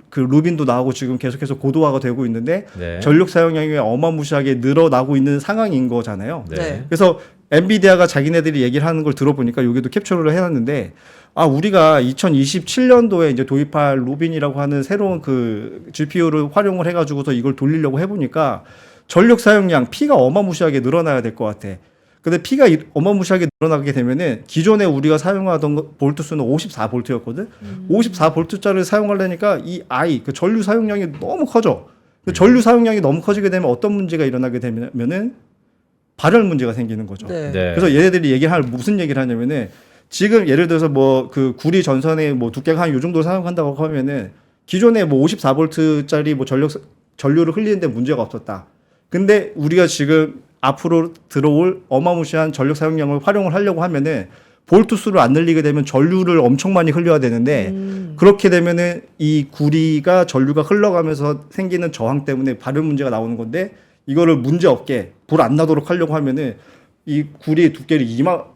그 루빈도 나오고 지금 계속해서 고도화가 되고 있는데 네. 전력 사용량이 어마무시하게 늘어나고 있는 상황인 거잖아요. 네. 그래서 엔비디아가 자기네들이 얘기를 하는 걸 들어보니까 여기도 캡처를 해놨는데 우리가 2027년도에 이제 도입할 루빈이라고 하는 새로운 그 GPU를 활용을 해가지고서 이걸 돌리려고 해보니까 전력 사용량 P가 어마무시하게 늘어나야 될 것 같아. 근데 P가 어마무시하게 늘어나게 되면은 기존에 우리가 사용하던 볼트 수는 54볼트였거든. 54볼트짜리를 사용하려니까 이 그 전류 사용량이 너무 커져. 그 전류 사용량이 너무 커지게 되면 어떤 문제가 일어나게 되면은 발열 문제가 생기는 거죠. 네. 네. 그래서 얘네들이 무슨 얘기를 하냐면은 지금 예를 들어서 뭐 그 구리 전선의 뭐 두께가 한 요 정도 사용한다고 하면은 기존에 뭐 54볼트짜리 뭐 전류를 흘리는데 문제가 없었다. 근데 우리가 지금 앞으로 들어올 어마무시한 전력 사용량을 활용을 하려고 하면은 볼트 수를 안 늘리게 되면 전류를 엄청 많이 흘려야 되는데 그렇게 되면은 이 구리가 전류가 흘러가면서 생기는 저항 때문에 발열 문제가 나오는 건데 이거를 문제 없게 불 안 나도록 하려고 하면은 이 구리의 두께를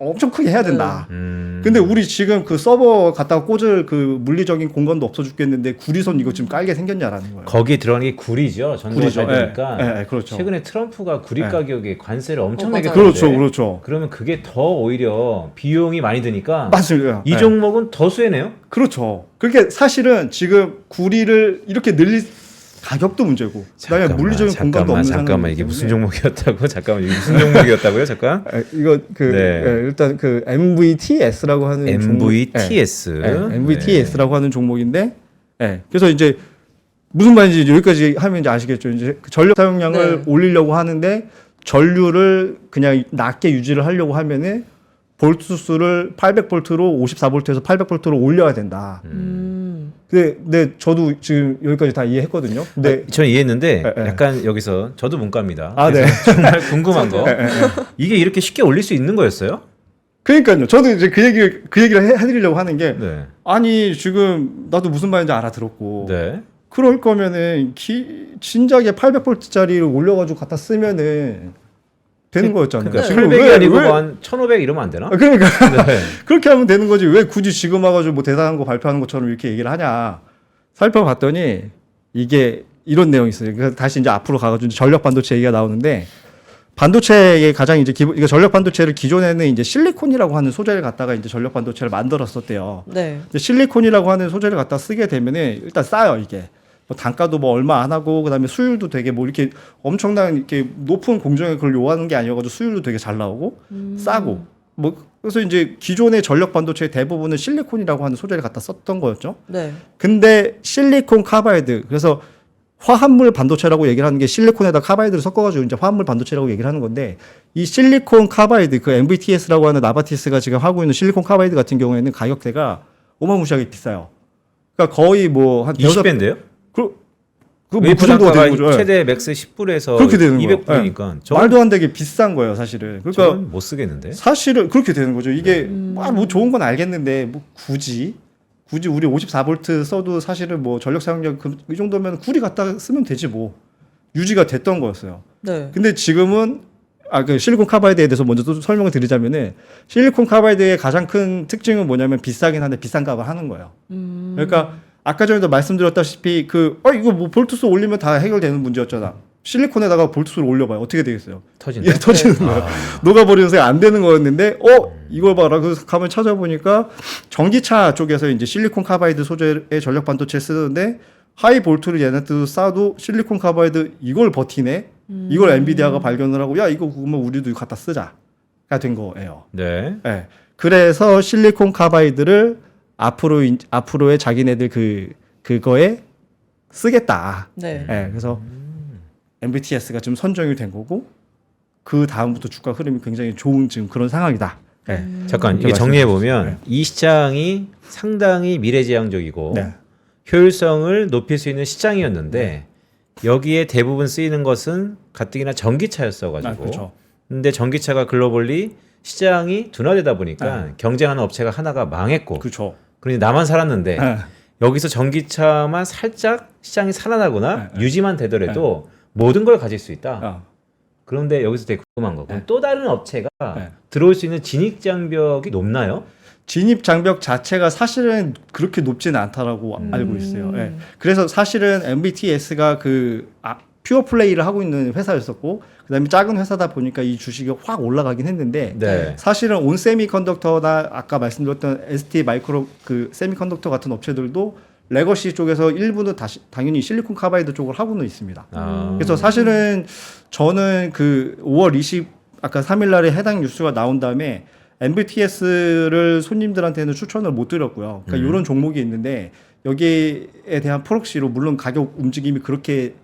엄청 크게 해야 된다. 근데 우리 지금 그 서버 갖다가 꽂을 그 물리적인 공간도 없어 죽겠는데 구리선 이거 지금 깔게 생겼냐라는 거예요. 거기에 들어가는 게 구리죠. 전도가 구리죠. 잘 되니까. 예, 예, 그렇죠. 최근에 트럼프가 구리 예. 가격에 관세를 엄청나게 맞아요. 걷는데 그렇죠, 그렇죠. 그러면 그게 더 오히려 비용이 많이 드니까 맞습니다. 이 예. 종목은 더 수혜네요. 그렇죠. 그게 사실은 지금 구리를 이렇게 늘릴 가격도 문제고, 그다음에 물리적인 공간도 없는 잠깐만 이게 상황이기 무슨 때문에. 종목이었다고? 잠깐만 이게 무슨 종목이었다고요? 잠깐. 이거 그 네. 예, 일단 그 MVTS라고 하는 MVTS. MVTS라고 하는 종목인데, 예. 그래서 이제 무슨 말인지 여기까지 하면 이제 아시겠죠. 이제 그 전력 사용량을 네. 올리려고 하는데 전류를 그냥 낮게 유지를 하려고 하면은 볼트 수를 800볼트로 54볼트에서 800볼트로 올려야 된다. 근데 저도 지금 여기까지 다 이해했거든요. 근데 저는 이해했는데 예, 예. 약간 여기서 저도 문과입니다. 아, 네. 그래서 정말 궁금한 거 이게 이렇게 쉽게 올릴 수 있는 거였어요? 그러니까요. 저도 이제 그 얘기를 해드리려고 하는 게 네. 아니 지금 나도 무슨 말인지 알아들었고 네. 그럴 거면은 진작에 800볼트짜리를 올려가지고 갖다 쓰면은 되는 거였잖아요. 그러니까 지금 800이 아니고 왜- 한 1500 이러면 안 되나? 아, 그러니까 네. 그렇게 하면 되는 거지. 왜 굳이 지금 와가지고 뭐 대단한 거 발표하는 것처럼 이렇게 얘기를 하냐. 살펴봤더니 이게 이런 내용이 있어요. 그래서 다시 이제 앞으로 가가지고 이제 전력 반도체 얘기가 나오는데 반도체의 가장 이제 기본, 이거 전력 반도체를 기존에는 이제 실리콘이라고 하는 소재를 갖다가 이제 전력 반도체를 만들었었대요. 네. 근데 실리콘이라고 하는 소재를 갖다 쓰게 되면은 일단 싸요 이게. 뭐 단가도 뭐 얼마 안 하고 그다음에 수율도 되게 뭐 이렇게 엄청난 이렇게 높은 공정에 그걸 요하는 게 아니어가지고 수율도 되게 잘 나오고 싸고 뭐 그래서 이제 기존의 전력 반도체의 대부분은 실리콘이라고 하는 소재를 갖다 썼던 거였죠. 네. 근데 실리콘 카바이드 그래서 화합물 반도체라고 얘기를 하는 게 실리콘에다 카바이드를 섞어가지고 이제 화합물 반도체라고 얘기를 하는 건데 이 실리콘 카바이드 그 MVTS라고 하는 나바티스가 지금 하고 있는 실리콘 카바이드 같은 경우에는 가격대가 어마무시하게 비싸요. 그러니까 거의 뭐한 20배인데요? 그 정도가 되는 거죠. 예. 최대 맥스 10불에서 그렇게 되는 거예요. 200불이니까 말도 안 되게 비싼 거예요, 사실은. 그러니까 못 쓰겠는데. 사실은 그렇게 되는 거죠. 이게 뭐 좋은 건 알겠는데 뭐 굳이 우리 54볼트 써도 사실은 뭐 전력 사용량 이 정도면 구리 갖다 쓰면 되지 뭐 유지가 됐던 거였어요. 네. 근데 지금은 그 실리콘 카바이드에 대해서 먼저 또 설명을 드리자면은 실리콘 카바이드의 가장 큰 특징은 뭐냐면 비싸긴 한데 비싼 값을 하는 거예요. 그러니까 아까 전에도 말씀드렸다시피 이거 뭐 볼트수 올리면 다 해결되는 문제였잖아. 실리콘에다가 볼트수를 올려봐요. 어떻게 되겠어요? 터진다. 예, 터지는 거예요. 녹아버리면서 안 되는 거였는데, 이걸 봐라. 그래서 가면 찾아보니까 전기차 쪽에서 이제 실리콘 카바이드 소재의 전력 반도체 쓰는데 하이 볼트를 얘네들도 쏴도 실리콘 카바이드 이걸 버티네. 이걸 엔비디아가 발견을 하고 야 이거 그러면 우리도 갖다 쓰자가 된 거예요. 네. 예. 그래서 실리콘 카바이드를 앞으로의 자기네들 그거에 쓰겠다. 네. 예. 그래서 MVTS가 좀 선정이 된 거고 그 다음부터 주가 흐름이 굉장히 좋은 지금 그런 상황이다. 예. 잠깐 이렇게 이게 정리해 보면 말씀드렸어요. 이 시장이 상당히 미래지향적이고 네. 효율성을 높일 수 있는 시장이었는데 여기에 대부분 쓰이는 것은 가뜩이나 전기차였어가지고. 그렇죠. 근데 전기차가 글로벌리 시장이 둔화되다 보니까 경쟁하는 업체가 하나가 망했고. 그렇죠. 그러니 나만 살았는데 예. 여기서 전기차만 살짝 시장이 살아나거나 네. 유지만 되더라도 모든 걸 가질 수 있다. 어. 그런데 여기서 되게 궁금한 거. 네. 또 다른 업체가 네. 들어올 수 있는 진입 장벽이 높나요? 진입 장벽 자체가 사실은 그렇게 높지는 않다라고 알고 있어요. 예. 그래서 사실은 MVTS가 퓨어 플레이를 하고 있는 회사였었고 그다음에 작은 회사다 보니까 이 주식이 확 올라가긴 했는데 네. 사실은 온 세미컨덕터나 아까 말씀드렸던 ST 마이크로 세미컨덕터 같은 업체들도 레거시 쪽에서 일부는 당연히 실리콘 카바이드 쪽을 하고는 있습니다. 그래서 사실은 저는 5월 20 아까 3일 날에 해당 뉴스가 나온 다음에 MVTS를 손님들한테는 추천을 못 드렸고요. 그러니까 이런 종목이 있는데 여기에 대한 프록시로 물론 가격 움직임이 그렇게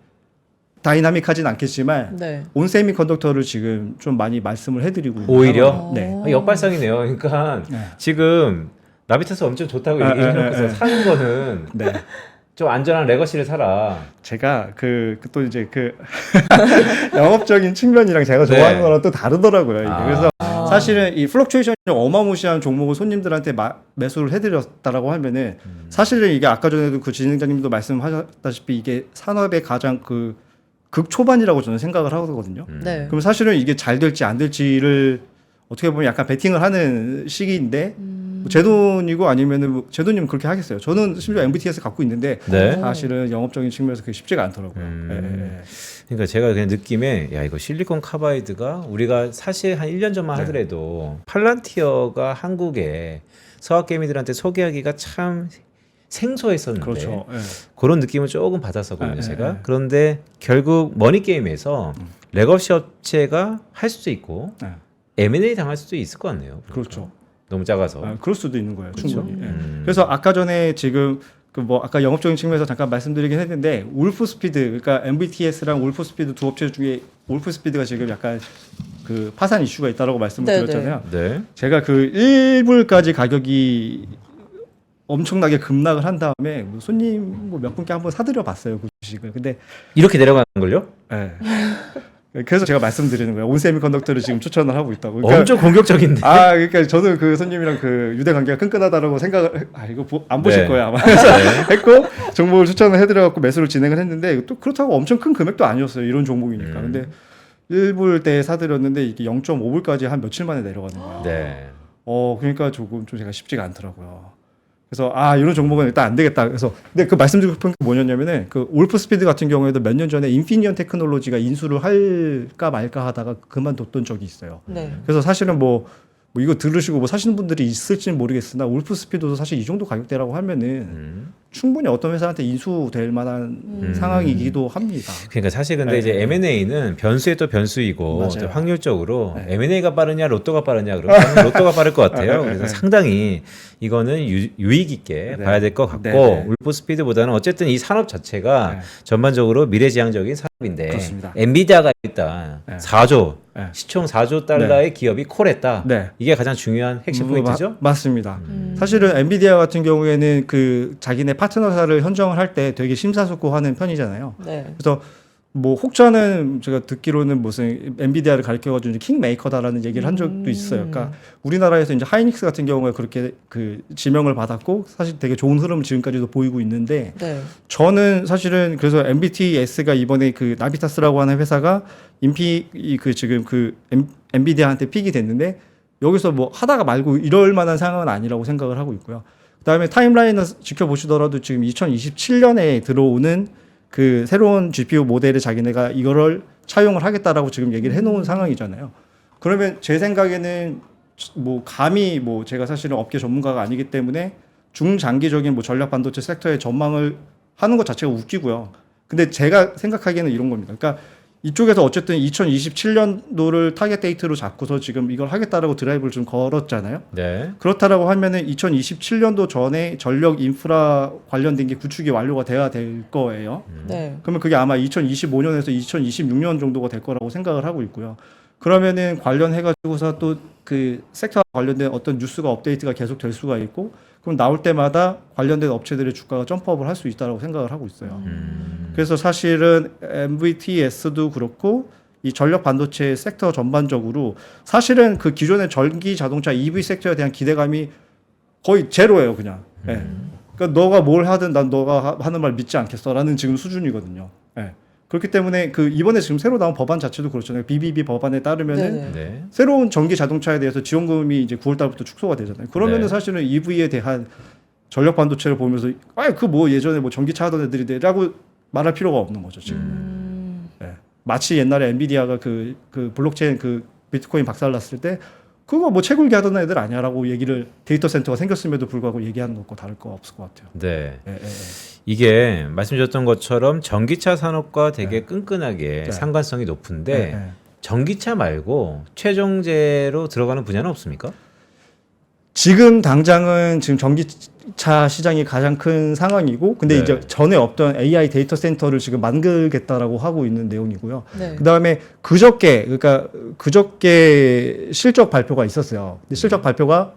다이나믹하진 않겠지만 네. 온세미컨덕터를 지금 좀 많이 말씀을 해드리고 있는 오히려? 상황이에요. 네. 아, 역발상이네요. 그러니까 네. 지금 나비타스 엄청 좋다고 얘기해놓고서 사는 거는 네. 좀 안전한 레거시를 사라. 제가 또 이제 영업적인 측면이랑 제가 좋아하는 네. 거랑 또 다르더라고요. 이게. 그래서 사실은 이 플럭추에이션이 어마무시한 종목을 손님들한테 매수를 해드렸다라고 하면은 사실은 이게 아까 전에도 그 진행자님도 말씀하셨다시피 이게 산업의 가장 그 극초반이라고 저는 생각을 하거든요. 네. 그럼 사실은 이게 잘 될지 안 될지를 어떻게 보면 약간 베팅을 하는 시기인데 제 돈이고 아니면은 제 돈이면 그렇게 하겠어요. 저는 심지어 MBTS 갖고 있는데 네. 사실은 영업적인 측면에서 그게 쉽지가 않더라고요. 예. 그러니까 제가 그냥 느낌에 야 이거 실리콘 카바이드가 우리가 사실 한 1년 전만 하더라도 팔란티어가 한국에 서학개미들한테 소개하기가 참 생소했었는데 그렇죠. 예. 그런 느낌을 조금 받았었거든요, 네, 제가. 네. 그런데 결국 머니게임에서 레거시 업체가 할 수도 있고 네. M&A 당할 수도 있을 것 같네요. 그렇죠. 너무 작아서. 그럴 수도 있는 거예요. 그렇죠? 충분히. 예. 그래서 아까 전에 지금 그 뭐 아까 영업적인 측면에서 잠깐 말씀드리긴 했는데 울프스피드 그러니까 MVTS랑 울프스피드 두 업체 중에 울프스피드가 지금 약간 그 파산 이슈가 있다라고 말씀을 네네. 드렸잖아요. 네. 제가 그 1불까지 가격이 엄청나게 급락을 한 다음에 뭐 손님 뭐 몇 분께 한번 사드려 봤어요 그 주식을. 근데 이렇게 내려가는 걸요? 예. 그래서 제가 말씀드리는 거예요. 온세미컨덕터를 지금 추천을 하고 있다고. 그러니까 엄청 공격적인데. 그러니까 저는 그 손님이랑 그 유대 관계가 끈끈하다라고 생각을 이거 안 보실 네. 거예요 아마 네. 했고 종목을 추천을 해드려갖고 매수를 진행을 했는데 또 그렇다고 엄청 큰 금액도 아니었어요 이런 종목이니까. 근데 1불 때 사드렸는데 이게 0.5불까지 한 며칠 만에 내려가는 거예요. 네. 그러니까 조금 좀 제가 쉽지가 않더라고요. 그래서 이런 종목은 일단 안 되겠다. 그래서 근데 그 말씀드리고 싶은 게 뭐냐면은 그 울프스피드 같은 경우에도 몇 년 전에 인피니언 테크놀로지가 인수를 할까 말까 하다가 그만뒀던 적이 있어요. 네. 그래서 사실은 뭐 이거 들으시고 뭐 사시는 분들이 있을지는 모르겠으나 울프스피드도 사실 이 정도 가격대라고 하면은 충분히 어떤 회사한테 인수될 만한 상황이기도 합니다. 그러니까 사실 근데 네. 이제 M&A는 변수에 또 변수이고 맞아요. 또 확률적으로 네. M&A가 빠르냐 로또가 빠르냐 그러면 저는 로또가 빠를 것 같아요. 네. 그래서 상당히 이거는 유익 있게 네. 봐야 될 것 같고 네. 울프스피드보다는 어쨌든 이 산업 자체가 네. 전반적으로 미래지향적인 산업인데 그렇습니다. 엔비디아가 일단 네. 4조 네. 시총 4조 달러의 기업이 콜했다. 네. 이게 가장 중요한 핵심 포인트죠. 맞습니다. 사실은 엔비디아 같은 경우에는 그 자기네 파트너사를 선정을 할 때 되게 심사숙고하는 편이잖아요. 네. 그래서 뭐 혹자는 제가 듣기로는 무슨 엔비디아를 가리켜가지고 이제 킹메이커다라는 얘기를 한 적도 있어요. 그러니까 우리나라에서 이제 하이닉스 같은 경우에 그렇게 그 지명을 받았고 사실 되게 좋은 흐름을 지금까지도 보이고 있는데 네. 저는 사실은 그래서 MBTS가 이번에 그 나비타스라고 하는 회사가 지금 그 엔비디아한테 픽이 됐는데 여기서 뭐 하다가 말고 이럴 만한 상황은 아니라고 생각을 하고 있고요. 그다음에 타임라인을 지켜보시더라도 지금 2027년에 들어오는 그 새로운 GPU 모델을 자기네가 이거를 차용을 하겠다라고 지금 얘기를 해놓은 상황이잖아요. 그러면 제 생각에는 뭐 감히 뭐 제가 사실은 업계 전문가가 아니기 때문에 중장기적인 뭐 전략 반도체 섹터의 전망을 하는 것 자체가 웃기고요. 근데 제가 생각하기에는 이런 겁니다. 그러니까 이쪽에서 어쨌든 2027년도를 타겟 데이트로 잡고서 지금 이걸 하겠다라고 드라이브를 좀 걸었잖아요. 네. 그렇다라고 하면은 2027년도 전에 전력 인프라 관련된 게 구축이 완료가 돼야 될 거예요. 네. 그러면 그게 아마 2025년에서 2026년 정도가 될 거라고 생각을 하고 있고요. 그러면은 관련해가지고서 또 그 섹터 관련된 어떤 뉴스가 업데이트가 계속 될 수가 있고, 그럼 나올 때마다 관련된 업체들의 주가가 점프업을 할 수 있다고 생각을 하고 있어요. 그래서 사실은 MVTS도 그렇고 이 전력 반도체 섹터 전반적으로 사실은 그 기존의 전기 자동차 EV 섹터에 대한 기대감이 거의 제로예요, 그냥. 예. 그러니까 너가 뭘 하든 난 너가 하는 말 믿지 않겠어라는 지금 수준이거든요. 예. 그렇기 때문에 그 이번에 지금 새로 나온 법안 자체도 그렇잖아요. BBB 법안에 따르면은 네네. 네. 새로운 전기 자동차에 대해서 지원금이 이제 9월 달부터 축소가 되잖아요. 그러면은 네. 사실은 EV에 대한 전력 반도체를 보면서 그 뭐 예전에 뭐 전기차 하던 애들이래라고 말할 필요가 없는 거죠, 지금. 예. 마치 옛날에 엔비디아가 그 블록체인 그 비트코인 박살났을 때 그거 뭐 채굴기 하던 애들 아니야라고 얘기를 데이터 센터가 생겼음에도 불구하고 얘기하는 것과 다를 거 없을 것 같아요. 네. 예, 예, 예. 이게 말씀드렸던 것처럼 전기차 산업과 되게 끈끈하게 네. 상관성이 높은데 예, 예. 전기차 말고 최종재로 들어가는 분야는 없습니까? 지금 당장은 지금 전기차 시장이 가장 큰 상황이고, 근데 네. 이제 전에 없던 AI 데이터 센터를 지금 만들겠다라고 하고 있는 내용이고요. 네. 그 다음에 그저께 실적 발표가 있었어요. 근데 실적 발표가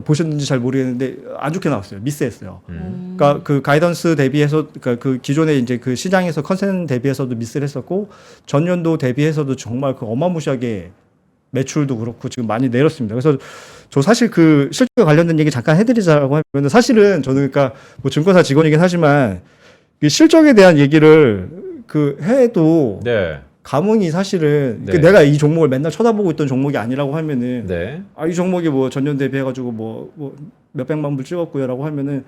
보셨는지 잘 모르겠는데 안 좋게 나왔어요. 미스했어요. 그러니까 그 가이던스 대비해서, 그러니까 그 기존에 이제 그 시장에서 컨센 대비해서도 미스를 했었고, 전년도 대비해서도 정말 그 어마무시하게 매출도 그렇고 지금 많이 내렸습니다. 그래서 저 사실 그 실적에 관련된 얘기 잠깐 해드리자고 하면 사실은 저는 그러니까 뭐 증권사 직원이긴 하지만 이 실적에 대한 얘기를 그 해도 네. 감흥이 사실은 네. 그 내가 이 종목을 맨날 쳐다보고 있던 종목이 아니라고 하면은 네. 아, 이 종목이 뭐 전년 대비해가지고 뭐 몇백만 불 찍었고요라고 하면은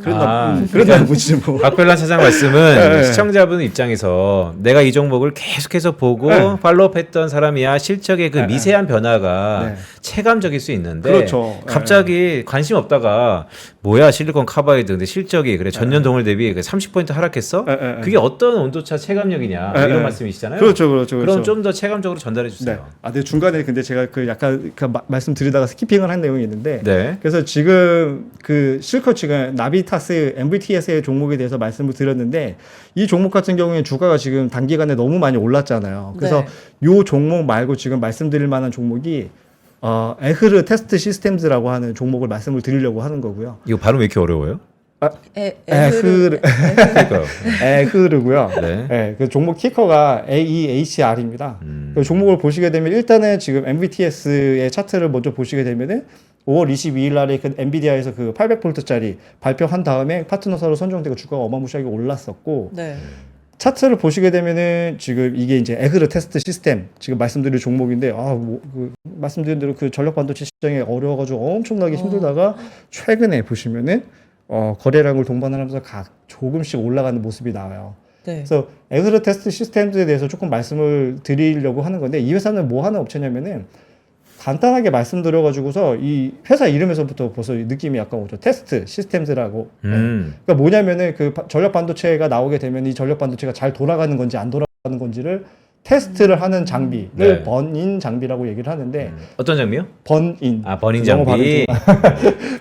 그랬나 보지 뭐. 박별란 사장 말씀은 네. 시청자분 입장에서 내가 이 종목을 계속해서 보고 네. 팔로우했던 사람이야 실적의 그 네. 미세한 변화가 네. 체감적일 수 있는데 그렇죠. 갑자기 관심 없다가 뭐야 실리콘 카바이드 근데 실적이 그래 전년 동월 대비 30% 하락했어? 네. 그게 어떤 온도차 체감력이냐 뭐 네. 이런 말씀이시잖아요. 그렇죠. 그럼 좀 더 체감적으로 전달해 네. 주세요. 아, 근데 중간에 근데 제가 그 약간 그 말씀드리다가 스키핑을 한 내용이 있는데 네. 그래서 지금 그 실컷 지금 나비타스, MVTS의 종목에 대해서 말씀을 드렸는데 이 종목 같은 경우에 주가가 지금 단기간에 너무 많이 올랐잖아요. 그래서 요 종목 말고 지금 말씀드릴 만한 종목이 에흐르 테스트 시스템즈라고 하는 종목을 말씀을 드리려고 하는 거고요. 이거 발음 왜 이렇게 어려워요? 에흐르 그러니까요. 에흐르고요. 네. 네, 그 종목 키커가 AEHR입니다. 그 종목을 보시게 되면 일단은 지금 MVTS의 차트를 먼저 보시게 되면은 5월 22일 날에 그 엔비디아에서 그 800V짜리 발표한 다음에 파트너사로 선정되고 주가가 어마무시하게 올랐었고 네. 차트를 보시게 되면은 지금 이게 이제 에그르 테스트 시스템 지금 말씀드릴 종목인데 말씀드린 대로 그 전력 반도체 시장에 어려워가지고 엄청나게 힘들다가 최근에 보시면은 거래량을 동반을 하면서 조금씩 올라가는 모습이 나와요. 네. 그래서 에그르 테스트 시스템즈에 대해서 조금 말씀을 드리려고 하는 건데 이 회사는 뭐 하는 업체냐면은 간단하게 말씀드려가지고서 이 회사 이름에서부터 벌써 느낌이 약간 오죠. 테스트 시스템즈라고. 그러니까 뭐냐면은 그 전력 반도체가 나오게 되면 이 전력 반도체가 잘 돌아가는 건지 안 돌아가는 건지를 테스트를 하는 장비를 네. 번인 장비라고 얘기를 하는데 어떤 장비요? 번인. 아 버닝 영어 장비.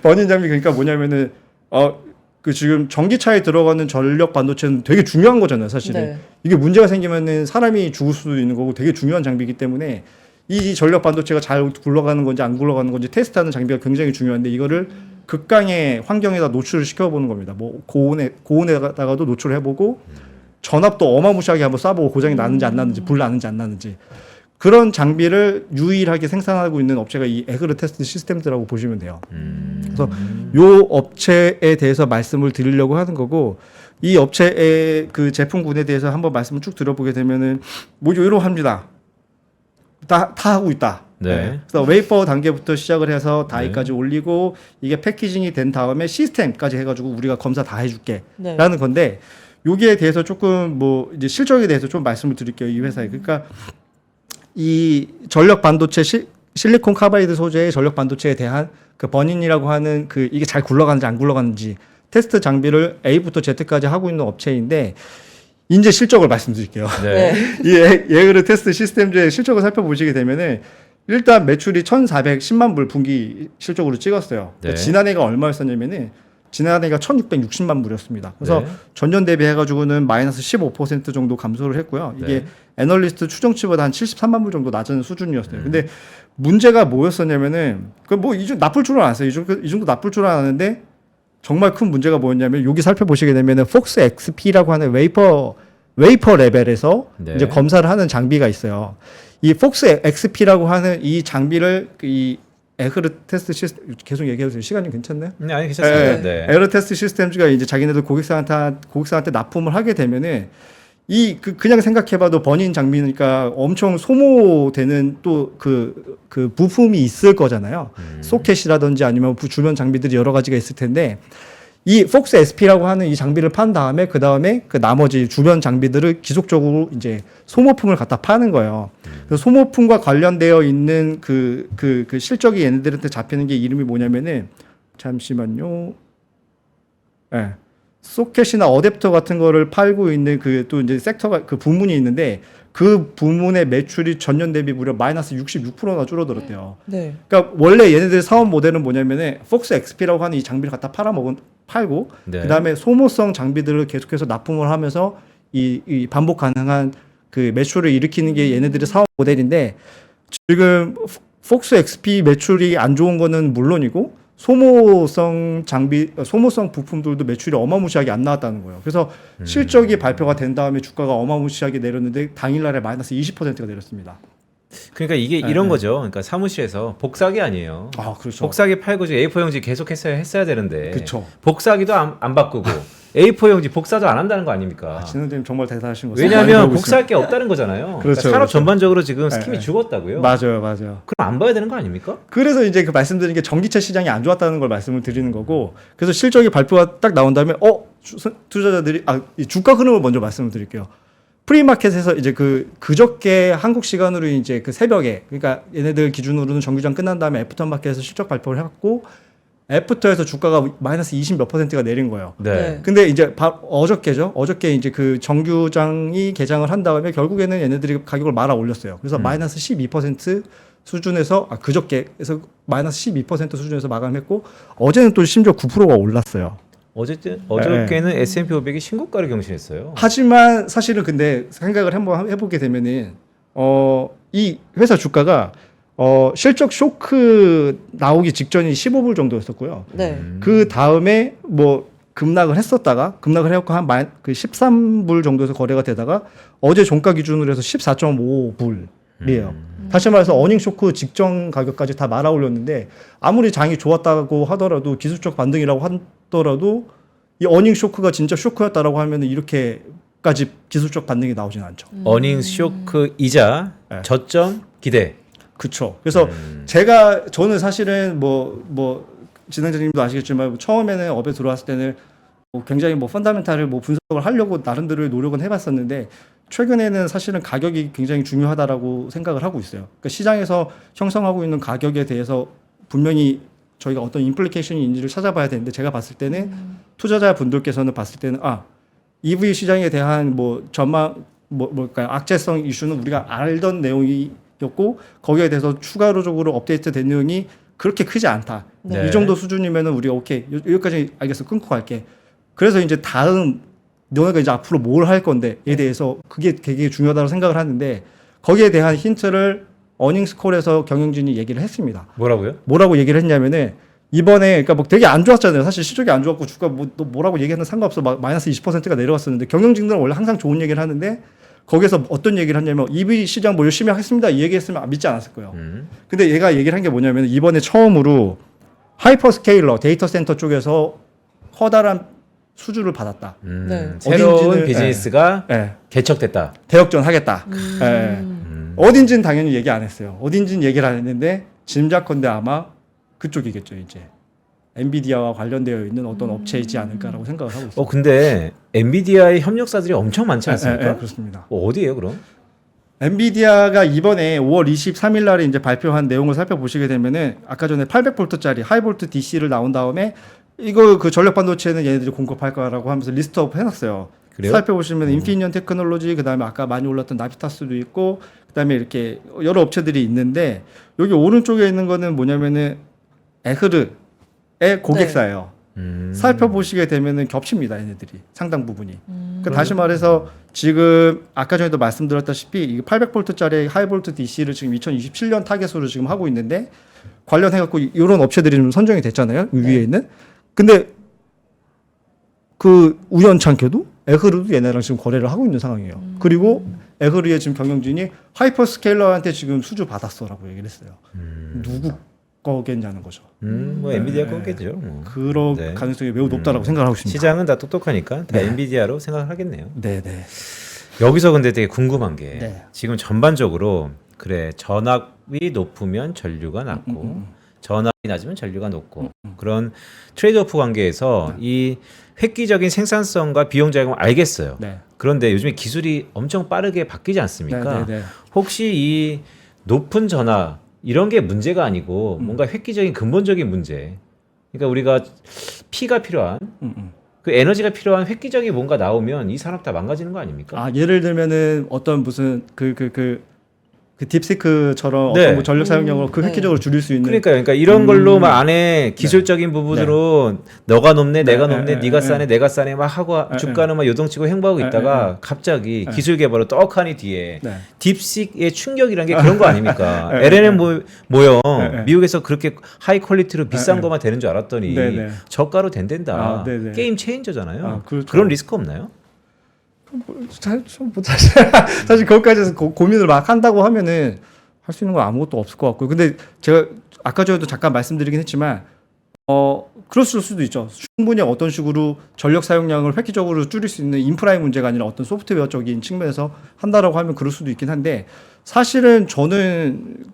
번인 장비 그러니까 뭐냐면은 그 지금 전기차에 들어가는 전력 반도체는 되게 중요한 거잖아요, 사실은. 네. 이게 문제가 생기면은 사람이 죽을 수도 있는 거고 되게 중요한 장비이기 때문에 이 전력 반도체가 잘 굴러가는 건지 안 굴러가는 건지 테스트하는 장비가 굉장히 중요한데 이거를 극강의 환경에다 노출을 시켜보는 겁니다. 뭐 고온에다가도 노출을 해보고 전압도 어마무시하게 한번 쏴보고 고장이 나는지 안 나는지 불 나는지 안 나는지 그런 장비를 유일하게 생산하고 있는 업체가 이 에그르 테스트 시스템즈라고 보시면 돼요. 그래서 요 업체에 대해서 말씀을 드리려고 하는 거고 이 업체의 그 제품군에 대해서 한번 말씀을 쭉 들어보게 되면은 뭐 이러합니다. 다 하고 있다. 네. 그래서 웨이퍼 단계부터 시작을 해서 다이까지 올리고 이게 패키징이 된 다음에 시스템까지 해가지고 우리가 검사 다 해줄게 네. 라는 건데 여기에 대해서 조금 뭐 이제 실적에 대해서 좀 말씀을 드릴게요. 이 회사에. 그러니까 이 전력 반도체 실리콘 카바이드 소재의 전력 반도체에 대한 그 버닌이라고 하는 그 이게 잘 굴러가는지 안 굴러가는지 테스트 장비를 A부터 Z까지 하고 있는 업체인데 이제 실적을 말씀드릴게요. 네. 이 에그르 테스트 시스템즈의 실적을 살펴보시게 되면은 일단 매출이 1,410만 불 분기 실적으로 찍었어요. 네. 지난해가 얼마였었냐면은 지난해가 1,660만 불이었습니다. 그래서 네. 전년 대비해가지고는 마이너스 15% 정도 감소를 했고요. 이게 네. 애널리스트 추정치보다 한 73만 불 정도 낮은 수준이었어요. 근데 문제가 뭐였었냐면은 이 정도 나쁠 줄은 알았어요. 이 정도 나쁠 줄은 알았는데 정말 큰 문제가 뭐였냐면 여기 살펴보시게 되면은 폭스 XP라고 하는 웨이퍼 레벨에서 네. 이제 검사를 하는 장비가 있어요. 이 폭스 XP라고 하는 이 장비를 이 에그르 테스트 시스템 계속 얘기해도 돼요. 시간이 괜찮나요? 네, 아니 괜찮습니다. 네. 에그르 테스트 시스템즈가 이제 자기네들 고객사한테 납품을 하게 되면은 그냥 생각해봐도 버닌 장비니까 엄청 소모되는 또 그 부품이 있을 거잖아요. 소켓이라든지 아니면 주변 장비들이 여러 가지가 있을 텐데 이 폭스 SP라고 하는 이 장비를 판 다음에 그 나머지 주변 장비들을 지속적으로 이제 소모품을 갖다 파는 거예요. 그래서 소모품과 관련되어 있는 그 실적이 얘네들한테 잡히는 게 이름이 뭐냐면은 잠시만요. 네. 소켓이나 어댑터 같은 거를 팔고 있는 또 이제 섹터가 그 부문이 있는데 그 부문의 매출이 전년 대비 무려 마이너스 66%나 줄어들었대요. 네. 그러니까 원래 얘네들 사업 모델은 뭐냐면은 폭스 XP라고 하는 이 장비를 갖다 팔고 네. 그다음에 소모성 장비들을 계속해서 납품을 하면서 이 반복 가능한 그 매출을 일으키는 게 얘네들의 사업 모델인데 지금 폭스 XP 매출이 안 좋은 거는 물론이고 소모성 부품들도 매출이 어마무시하게 안 나왔다는 거예요. 그래서 실적이 발표가 된 다음에 주가가 어마무시하게 내렸는데 당일날에 마이너스 20%가 내렸습니다. 그러니까 이게 네, 이런 네. 거죠. 그러니까 사무실에서 복사기 아니에요. 아, 그렇죠. 복사기 팔고 지금 A4 용지 계속 했어야 되는데 그쵸. 복사기도 안 바꾸고 A4 용지 복사도 안 한다는 거 아닙니까? 진원님 정말 대단하신 것 같아요. 왜냐하면 복사할 게 없다는 거잖아요. 그렇죠, 산업 그렇죠. 전반적으로 지금 네, 스킴이 네. 죽었다고요. 맞아요. 그럼 안 봐야 되는 거 아닙니까? 그래서 이제 그 말씀드린 게 전기차 시장이 안 좋았다는 걸 말씀을 드리는 거고, 그래서 실적이 발표가 딱 나온 다음에 투자자들이 이 주가 흐름을 먼저 말씀을 드릴게요. 프리마켓에서 이제 그저께 한국 시간으로 이제 그 새벽에, 그러니까 얘네들 기준으로는 정규장 끝난 다음에 애프터 마켓에서 실적 발표를 해갖고 애프터에서 주가가 마이너스 20 몇 %가 내린 거예요. 네. 근데 이제 어저께죠. 어저께 이제 그 정규장이 개장을 한 다음에 결국에는 얘네들이 가격을 말아 올렸어요. 그래서 마이너스 12% 수준에서 그저께에서 마이너스 12% 수준에서 마감했고, 어제는 또 심지어 9%가 올랐어요. 어저께는 S&P 500이 신고가를 경신했어요. 하지만 사실은 근데 생각을 한번 해보게 되면은 이 회사 주가가 실적 쇼크 나오기 직전이 15불 정도였었고요. 네. 그 다음에 뭐 급락을 해갖고 한 그 13불 정도에서 거래가 되다가 어제 종가 기준으로 해서 14.5불이에요. 다시 말해서 어닝 쇼크 직전 가격까지 다 말아 올렸는데, 아무리 장이 좋았다고 하더라도 기술적 반등이라고 하더라도 이 어닝 쇼크가 진짜 쇼크였다라고 하면 이렇게까지 기술적 반등이 나오진 않죠. 어닝스 쇼크이자 네. 저점 기대. 그렇죠. 그래서 저는 사실은 뭐 진행자님도 아시겠지만 처음에는 업에 들어왔을 때는 굉장히 펀다멘탈을 분석을 하려고 나름대로의 노력은 해봤었는데, 최근에는 사실은 가격이 굉장히 중요하다라고 생각을 하고 있어요. 그러니까 시장에서 형성하고 있는 가격에 대해서 분명히 저희가 어떤 임플리케이션이 있는지를 찾아봐야 되는데, 제가 봤을 때는 투자자 분들께서는 봤을 때는 EV 시장에 대한 전망 뭘까요? 악재성 이슈는 우리가 알던 내용이었고, 거기에 대해서 추가적으로 업데이트된 내용이 그렇게 크지 않다. 네. 이 정도 수준이면은 우리가 오케이 여기까지 알겠어, 끊고 갈게. 그래서 이제 다음 너네가 이제 앞으로 뭘 할 건데에 대해서 그게 되게 중요하다고 생각을 하는데, 거기에 대한 힌트를 어닝스콜에서 경영진이 얘기를 했습니다. 뭐라고요? 뭐라고 얘기를 했냐면은 이번에 그러니까 되게 안 좋았잖아요. 사실 실적이 안 좋았고 주가 뭐라고 얘기하는 상관없어. 마이너스 20%가 내려갔었는데, 경영진들은 원래 항상 좋은 얘기를 하는데 거기서 어떤 얘기를 했냐면 EV 시장 열심히 하겠습니다 이 얘기했으면 믿지 않았을 거예요. 근데 얘가 얘기를 한 게 뭐냐면, 이번에 처음으로 하이퍼스케일러 데이터 센터 쪽에서 커다란 수주를 받았다. 네. 새로운 어딘지는, 비즈니스가 예. 개척됐다. 대역전 하겠다. 예. 어딘지는 당연히 얘기 안 했어요. 어딘지는 얘기를 안 했는데 짐작컨대 아마 그쪽이겠죠. 이제 엔비디아와 관련되어 있는 어떤 업체이지 않을까라고 생각을 하고 있어요. 근데 엔비디아의 협력사들이 엄청 많지 않습니까? 그렇습니다. 어디예요, 그럼? 엔비디아가 이번에 5월 23일 날에 이제 발표한 내용을 살펴보시게 되면은, 아까 전에 800볼트짜리 하이볼트 DC를 나온 다음에 이거 그 전력 반도체는 얘네들이 공급할 거라고 하면서 리스트업 해놨어요. 그래요? 살펴보시면 인피니언 테크놀로지, 그다음에 아까 많이 올랐던 나비타스도 있고, 그다음에 이렇게 여러 업체들이 있는데, 여기 오른쪽에 있는 거는 뭐냐면은 에흐르의 고객사예요. 살펴보시게 되면은 겹칩니다, 얘네들이 상당 부분이. 그러니까 다시 말해서 지금 아까 전에도 말씀드렸다시피 이 800볼트짜리 하이볼트 DC를 지금 2027년 타겟으로 지금 하고 있는데, 관련해갖고 이런 업체들이 좀 선정이 됐잖아요, 위에 있는. 근데 그 우연찮게도 에흐르도 얘네랑 지금 거래를 하고 있는 상황이에요. 그리고 에흐르의 지금 경영진이 하이퍼스케일러한테 지금 수주 받았어라고 얘기를 했어요. 누구 거겠냐는 거죠. 뭐 엔비디아 거겠죠. 뭐. 그런 네. 가능성이 매우 높다라고 생각을 하고 있습니다. 시장은 다 똑똑하니까 다 엔비디아로 생각하겠네요. 네네. 여기서 근데 되게 궁금한 게 네. 지금 전반적으로 그래 전압이 높으면 전류가 낮고 전압이 낮으면 전류가 높고 그런 트레이드오프 관계에서 이 획기적인 생산성과 비용 절감을 알겠어요. 네. 그런데 요즘에 기술이 엄청 빠르게 바뀌지 않습니까? 네네네. 혹시 이 높은 전압 이런 게 문제가 아니고 뭔가 획기적인 근본적인 문제. 그러니까 우리가 피가 필요한 그 에너지가 필요한 획기적인 뭔가 나오면 이 산업 다 망가지는 거 아닙니까? 예를 들면은 어떤 무슨 그 딥시크처럼 네. 어떤 뭐 전력 사용량을 네. 획기적으로 줄일 수 있는. 그러니까 이런 걸로 막 안에 기술적인 부분으로 너가 높네, 내가 높네, 네가 싸네, 내가 싸네 막 하고 주가는 막 요동치고 행보하고 있다가 갑자기 기술 개발로 떡하니 뒤에 네. 딥식의 충격이라는 게 그런 거 아닙니까? LNM 모형 미국에서 그렇게 하이 퀄리티로 비싼 것만 되는 줄 알았더니 네. 저가로 된다. 네네. 게임 체인저잖아요. 그렇죠. 그런 리스크 없나요? 사실 그것까지 고민을 막 한다고 하면은 할 수 있는 건 아무것도 없을 것 같고요. 근데 제가 아까 전에도 잠깐 말씀드리긴 했지만 그럴 수도 있죠. 충분히 어떤 식으로 전력 사용량을 획기적으로 줄일 수 있는 인프라의 문제가 아니라 어떤 소프트웨어적인 측면에서 한다라고 하면 그럴 수도 있긴 한데 사실은 저는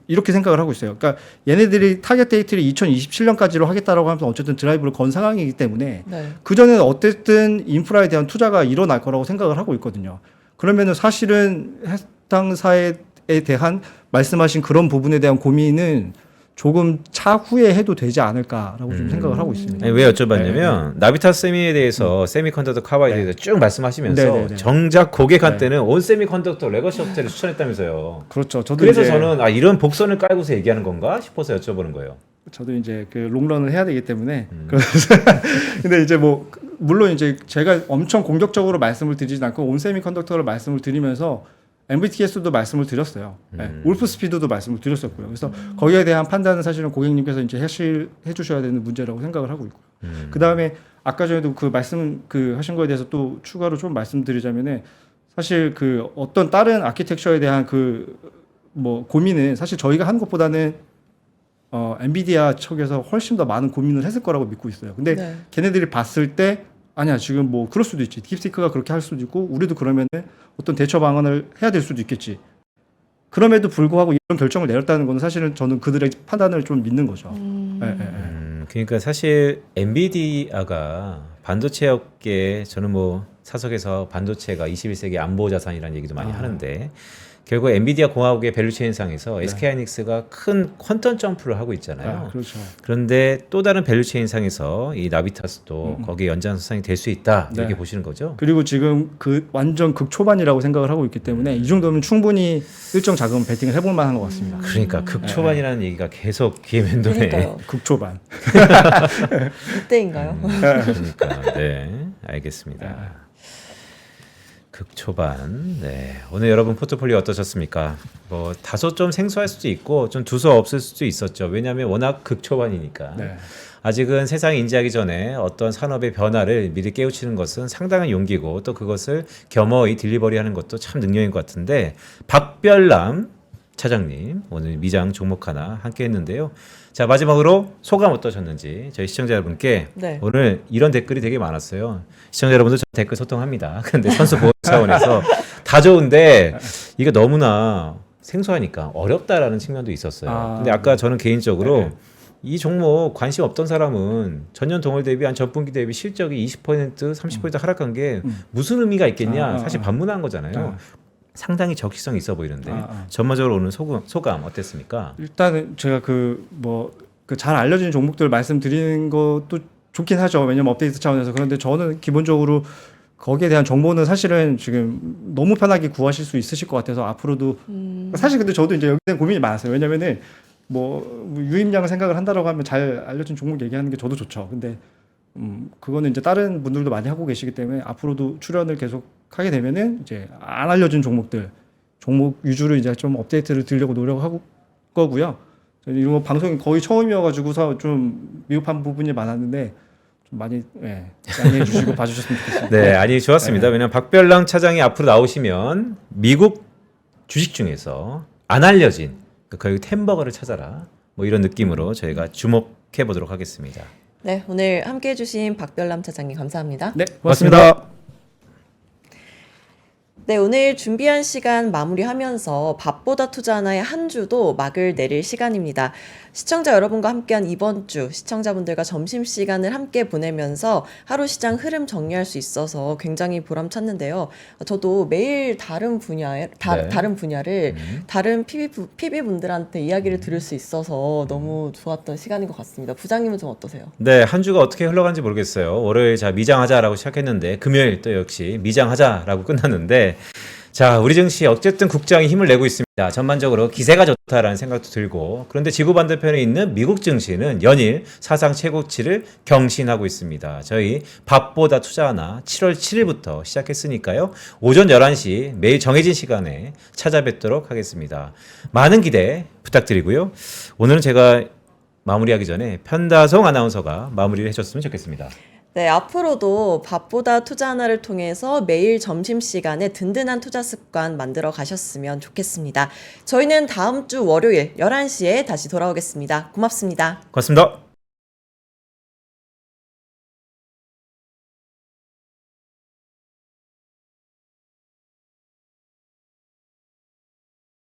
이렇게 생각을 하고 있어요. 그러니까 얘네들이 타겟 데이트를 2027년까지로 하겠다라고 하면서 어쨌든 드라이브를 건 상황이기 때문에 네. 그전에는 어쨌든 인프라에 대한 투자가 일어날 거라고 생각을 하고 있거든요. 그러면은 사실은 해당사에 대한 말씀하신 그런 부분에 대한 고민은 조금 차후에 해도 되지 않을까라고 좀 생각을 하고 있습니다. 아니, 왜 여쭤봤냐면 나비타스 세미에 대해서 세미컨덕터 카바에 대해서 쭉 말씀하시면서 네네네. 정작 고객 한때는 온 세미컨덕터 레거시 업체를 추천했다면서요. 그렇죠. 저도 그래서 이제, 저는 이런 복선을 깔고서 얘기하는 건가 싶어서 여쭤보는 거예요. 저도 이제 롱런을 해야 되기 때문에 그래서 근데 이제 뭐 물론 이제 제가 엄청 공격적으로 말씀을 드리진 않고 온 세미컨덕터를 말씀을 드리면서 MVTS도 말씀을 드렸어요. 네, 울프 스피드도 말씀을 드렸었고요. 그래서 거기에 대한 판단은 사실은 고객님께서 이제 해 주셔야 되는 문제라고 생각을 하고 있고요. 그 다음에 아까 전에도 하신 거에 대해서 또 추가로 좀 말씀드리자면은 사실 어떤 다른 아키텍처에 대한 고민은 사실 저희가 한 것보다는 엔비디아 측에서 훨씬 더 많은 고민을 했을 거라고 믿고 있어요. 근데 네. 걔네들이 봤을 때 아니야 지금 뭐 그럴 수도 있지. 딥시크가 그렇게 할 수도 있고 우리도 그러면은 어떤 대처 방안을 해야 될 수도 있겠지. 그럼에도 불구하고 이런 결정을 내렸다는 건 사실은 저는 그들의 판단을 좀 믿는 거죠. 그러니까 사실 엔비디아가 반도체 업계 저는 뭐 사석에서 반도체가 21세기 안보 자산이라는 얘기도 많이 하는데 결국 엔비디아 공화국의 밸류체인상에서 SK하이닉스가 큰 퀀텀 점프를 하고 있잖아요. 그렇죠. 그런데 또 다른 밸류체인상에서 이 나비타스도 거기에 연장선상이 될 수 있다 이렇게 네. 보시는 거죠? 그리고 지금 완전 극초반이라고 생각을 하고 있기 때문에 이 정도면 충분히 일정 자금 베팅을 해볼 만한 것 같습니다. 그러니까 극초반이라는 얘기가 계속 귀에 맴도네. 그러니까요. 극초반. 이때인가요? 그러니까 네 알겠습니다. 극초반. 네. 오늘 여러분 포트폴리오 어떠셨습니까? 뭐 다소 좀 생소할 수도 있고 좀 두서 없을 수도 있었죠. 왜냐하면 워낙 극초반이니까. 네. 아직은 세상이 인지하기 전에 어떤 산업의 변화를 미리 깨우치는 것은 상당한 용기고 또 그것을 겸허히 딜리버리하는 것도 참 능력인 것 같은데 박별남 차장님 오늘 미장 종목 하나 함께 했는데요. 자 마지막으로 소감 어떠셨는지 저희 시청자 여러분께 네. 오늘 이런 댓글이 되게 많았어요. 시청자 여러분들 저 댓글 소통합니다. 그런데 선수 보호 차원에서 다 좋은데 이게 너무나 생소하니까 어렵다라는 측면도 있었어요. 근데 아까 저는 개인적으로 이 종목 관심 없던 사람은 전년 동월 대비 한 전분기 대비 실적이 20% 30% ha락한 게 무슨 의미가 있겠냐 사실 반문한 거잖아요. 상당히 적시성이 있어 보이는데 전반적으로 오늘 소감 어땠습니까? 일단은 제가 잘 알려진 종목들 말씀드리는 것도 좋긴 하죠. 왜냐면 업데이트 차원에서. 그런데 저는 기본적으로 거기에 대한 정보는 사실은 지금 너무 편하게 구하실 수 있으실 것 같아서 앞으로도 사실 근데 저도 이제 여기에 대한 고민이 많았어요. 왜냐면은 유입량을 생각을 한다라고 하면 잘 알려진 종목 얘기하는 게 저도 좋죠. 근데 그거는 이제 다른 분들도 많이 하고 계시기 때문에 앞으로도 출연을 계속 하게 되면은 이제 안 알려진 종목 위주로 이제 좀 업데이트를 드리려고 노력하고 거고요. 이런 거 방송이 거의 처음이어가지고서 좀 미흡한 부분이 많았는데 좀 많이 양해해 주시고 봐주셨으면 좋겠습니다. 네, 아니 좋았습니다. 왜냐면 박별랑 차장이 앞으로 나오시면 미국 주식 중에서 안 알려진 거의 템버거를 찾아라 뭐 이런 느낌으로 저희가 주목해 보도록 하겠습니다. 네, 오늘 함께해 주신 박별남 차장님 감사합니다. 네, 고맙습니다. 네, 오늘 준비한 시간 마무리하면서 밥보다 투자하나의 한 주도 막을 내릴 시간입니다. 시청자 여러분과 함께한 이번 주 시청자분들과 점심시간을 함께 보내면서 하루 시장 흐름 정리할 수 있어서 굉장히 보람찼는데요. 저도 매일 다른 분야를 다른 PB분들한테 이야기를 들을 수 있어서 너무 좋았던 시간인 것 같습니다. 부장님은 좀 어떠세요? 네, 한 주가 어떻게 흘러간지 모르겠어요. 월요일 자 미장하자라고 시작했는데 금요일 또 역시 미장하자라고 끝났는데 자, 우리 증시 어쨌든 국장이 힘을 내고 있습니다. 전반적으로 기세가 좋다라는 생각도 들고 그런데 지구 반대편에 있는 미국 증시는 연일 사상 최고치를 경신하고 있습니다. 저희 밥보다 투자하나 7월 7일부터 시작했으니까요. 오전 11시 매일 정해진 시간에 찾아뵙도록 하겠습니다. 많은 기대 부탁드리고요. 오늘은 제가 마무리하기 전에 편다송 아나운서가 마무리를 해줬으면 좋겠습니다. 네, 앞으로도 밥보다 투자 하나를 통해서 매일 점심시간에 든든한 투자 습관 만들어 가셨으면 좋겠습니다. 저희는 다음 주 월요일 11시에 다시 돌아오겠습니다. 고맙습니다. 고맙습니다.